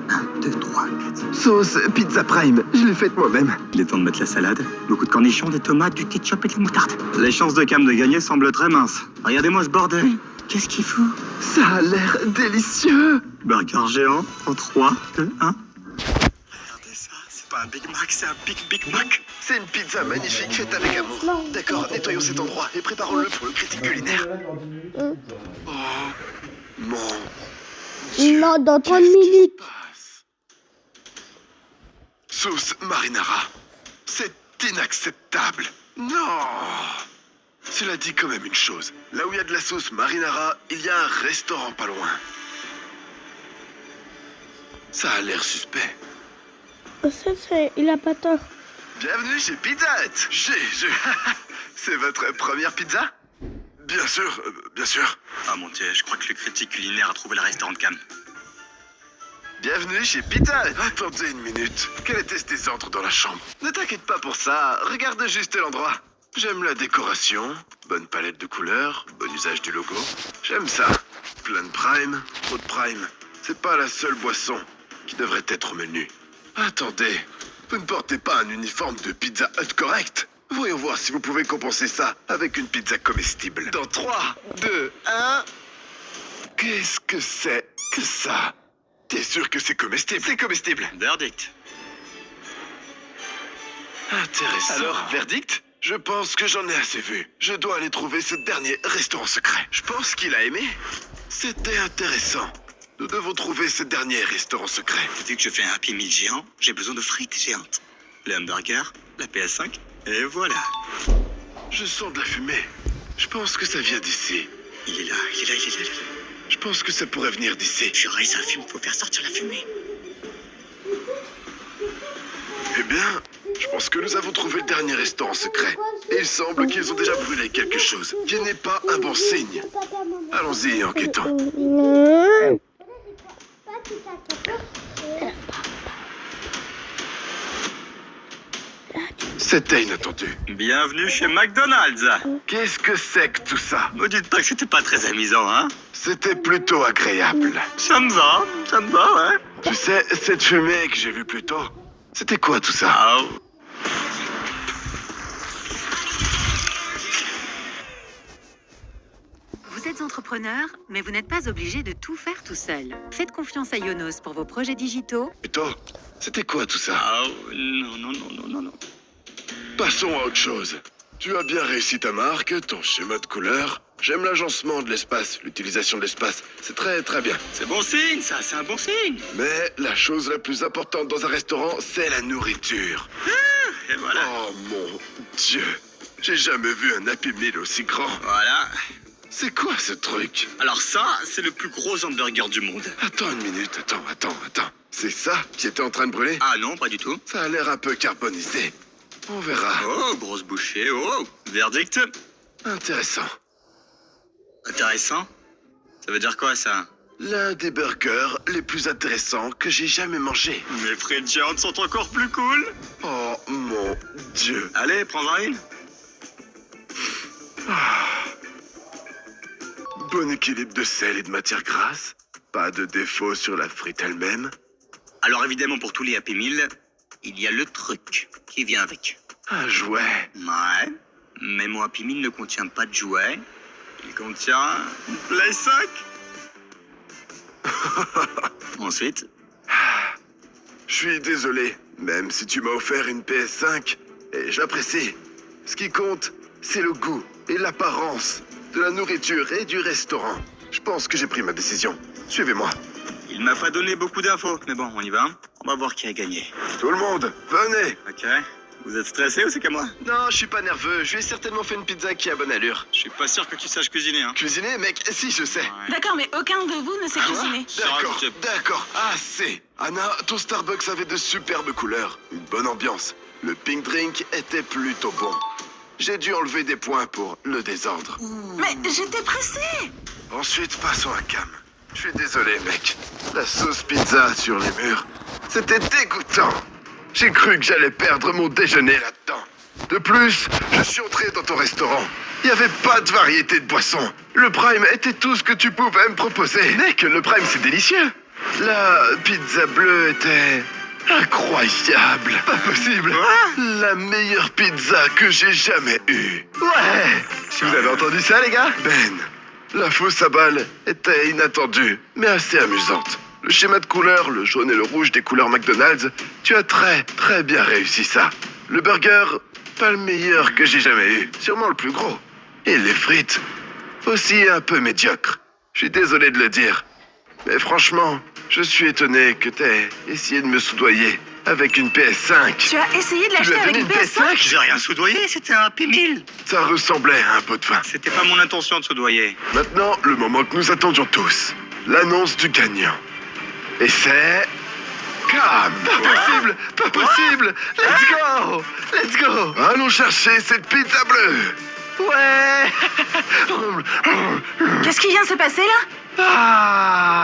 1, 2, 3, 4. Sauce Pizza Prime, je l'ai faite moi-même. Il est temps de mettre la salade, beaucoup de cornichons, des tomates, du ketchup et de la moutarde. Les chances de Cam de gagner semblent très minces. Regardez-moi ce bordel. Qu'est-ce qu'il fout? Ça a l'air délicieux. Burger géant en 3, 2, 1. Regardez ça, c'est pas un Big Mac, c'est un Big Mac. C'est une pizza magnifique faite avec amour. D'accord, nettoyons cet endroit et préparons-le pour le critique culinaire. Oh, mon Dieu. Non, dans 30 minutes. Sauce marinara. C'est inacceptable. Non. Cela dit quand même une chose. Là où il y a de la sauce marinara, il y a un restaurant pas loin. Ça a l'air suspect. Il a pas tort. Bienvenue chez Pizza Hut. C'est votre première pizza? Bien sûr, bien sûr. Ah mon Dieu, je crois que le critique culinaire a trouvé le restaurant de Cam. Bienvenue chez Pizza Hut. Attendez une minute. Quelle était ce désordre dans la chambre? Ne t'inquiète pas pour ça. Regarde juste l'endroit. J'aime la décoration. Bonne palette de couleurs. Bon usage du logo. J'aime ça. Plein de prime. Trop de prime. C'est pas la seule boisson qui devrait être au menu. Attendez. Vous ne portez pas un uniforme de Pizza Hut correct? Voyons voir si vous pouvez compenser ça avec une pizza comestible. Dans 3, 2, 1... Qu'est-ce que c'est que ça? T'es sûr que c'est comestible? C'est comestible. Verdict. Intéressant. Alors, verdict? Je pense que j'en ai assez vu. Je dois aller trouver ce dernier restaurant secret. Je pense qu'il a aimé. C'était intéressant. Nous devons trouver ce dernier restaurant secret. Vu que je fais un Happy Meal géant, j'ai besoin de frites géantes. Les hamburgers, la PS5, et voilà. Je sens de la fumée. Je pense que ça vient d'ici. Il est là. Je pense que ça pourrait venir d'ici. Purée, ça fume, faut faire sortir la fumée. Eh bien, je pense que nous avons trouvé le dernier restaurant secret. Et il semble qu'ils ont déjà brûlé quelque chose, qui n'est pas un bon signe. Allons-y, enquêtons. C'était inattendu. Bienvenue chez McDonald's. Qu'est-ce que c'est que tout ça? Ne dites pas que c'était pas très amusant, hein? C'était plutôt agréable. Ça me va, ouais. Tu sais, cette fumée que j'ai vue plus tôt, c'était quoi tout ça? Ah. Vous êtes entrepreneur, mais vous n'êtes pas obligé de tout faire tout seul. Faites confiance à Yonos pour vos projets digitaux. Plutôt, c'était quoi tout ça? Ah, non. Passons à autre chose. Tu as bien réussi ta marque, ton schéma de couleur. J'aime l'agencement de l'espace, l'utilisation de l'espace. C'est très très bien. C'est bon signe, ça, c'est un bon signe. Mais la chose la plus importante dans un restaurant, c'est la nourriture. Et voilà. Oh mon Dieu. J'ai jamais vu un Happy Meal aussi grand. Voilà. C'est quoi ce truc? Alors ça, c'est le plus gros hamburger du monde. Attends une minute, attends. C'est ça qui était en train de brûler? Ah non, pas du tout. Ça a l'air un peu carbonisé. On verra. Oh, grosse bouchée, oh. Verdict? Intéressant. Intéressant? Ça veut dire quoi, ça? L'un des burgers les plus intéressants que j'ai jamais mangé. Mes frites géantes sont encore plus cool. Oh mon Dieu. Allez, prends-en une. Bon équilibre de sel et de matière grasse. Pas de défaut sur la frite elle-même. Alors évidemment, pour tous les Happy Meal, il y a le truc qui vient avec. Un jouet. Ouais, mais mon Happy Meal ne contient pas de jouet. Il contient une Play 5. Ensuite, Je suis désolé, même si tu m'as offert une PS5, et je l'apprécie. Ce qui compte, c'est le goût et l'apparence de la nourriture et du restaurant. Je pense que j'ai pris ma décision. Suivez-moi. il m'a pas donné beaucoup d'infos, mais bon, on y va. On va voir qui a gagné. Tout le monde, venez. Ok. Vous êtes stressé ou c'est qu'à moi? Non, je suis pas nerveux. Je lui ai certainement fait une pizza qui a bonne allure. Je suis pas sûr que tu saches cuisiner, hein. Cuisiner, mec? Si, je sais. D'accord, mais aucun de vous ne sait cuisiner. D'accord, assez. Anna, ton Starbucks avait de superbes couleurs, une bonne ambiance. Le pink drink était plutôt bon. J'ai dû enlever des points pour le désordre. Mais j'étais pressée. Ensuite, passons à Cam. Je suis désolé, mec. La sauce pizza sur les murs, c'était dégoûtant. J'ai cru que j'allais perdre mon déjeuner là-dedans. De plus, je suis entré dans ton restaurant. Il n'y avait pas de variété de boissons. Le Prime était tout ce que tu pouvais me proposer. Mec, le Prime, c'est délicieux. La pizza bleue était incroyable. Pas possible. La meilleure pizza que j'ai jamais eue. Ouais. Si vous avez entendu ça, les gars? Ben, la fausse à balle était inattendue, mais assez amusante. Le schéma de couleurs, le jaune et le rouge des couleurs McDonald's, tu as très bien réussi ça. Le burger, pas le meilleur que j'ai jamais eu, sûrement le plus gros. Et les frites, aussi un peu médiocres. Je suis désolé de le dire, mais franchement, je suis étonné que t'aies essayé de me soudoyer avec une PS5. Tu as essayé de l'acheter avec une PS5? J'ai rien soudoyé, c'était un Happy Meal. Ça ressemblait à un pot de vin. C'était pas mon intention de soudoyer. Maintenant, le moment que nous attendions tous. L'annonce du gagnant. Et c'est... Cam! Pas possible! Let's go! Allons chercher cette pizza bleue! Ouais! Qu'est-ce qui vient de se passer là? Ah!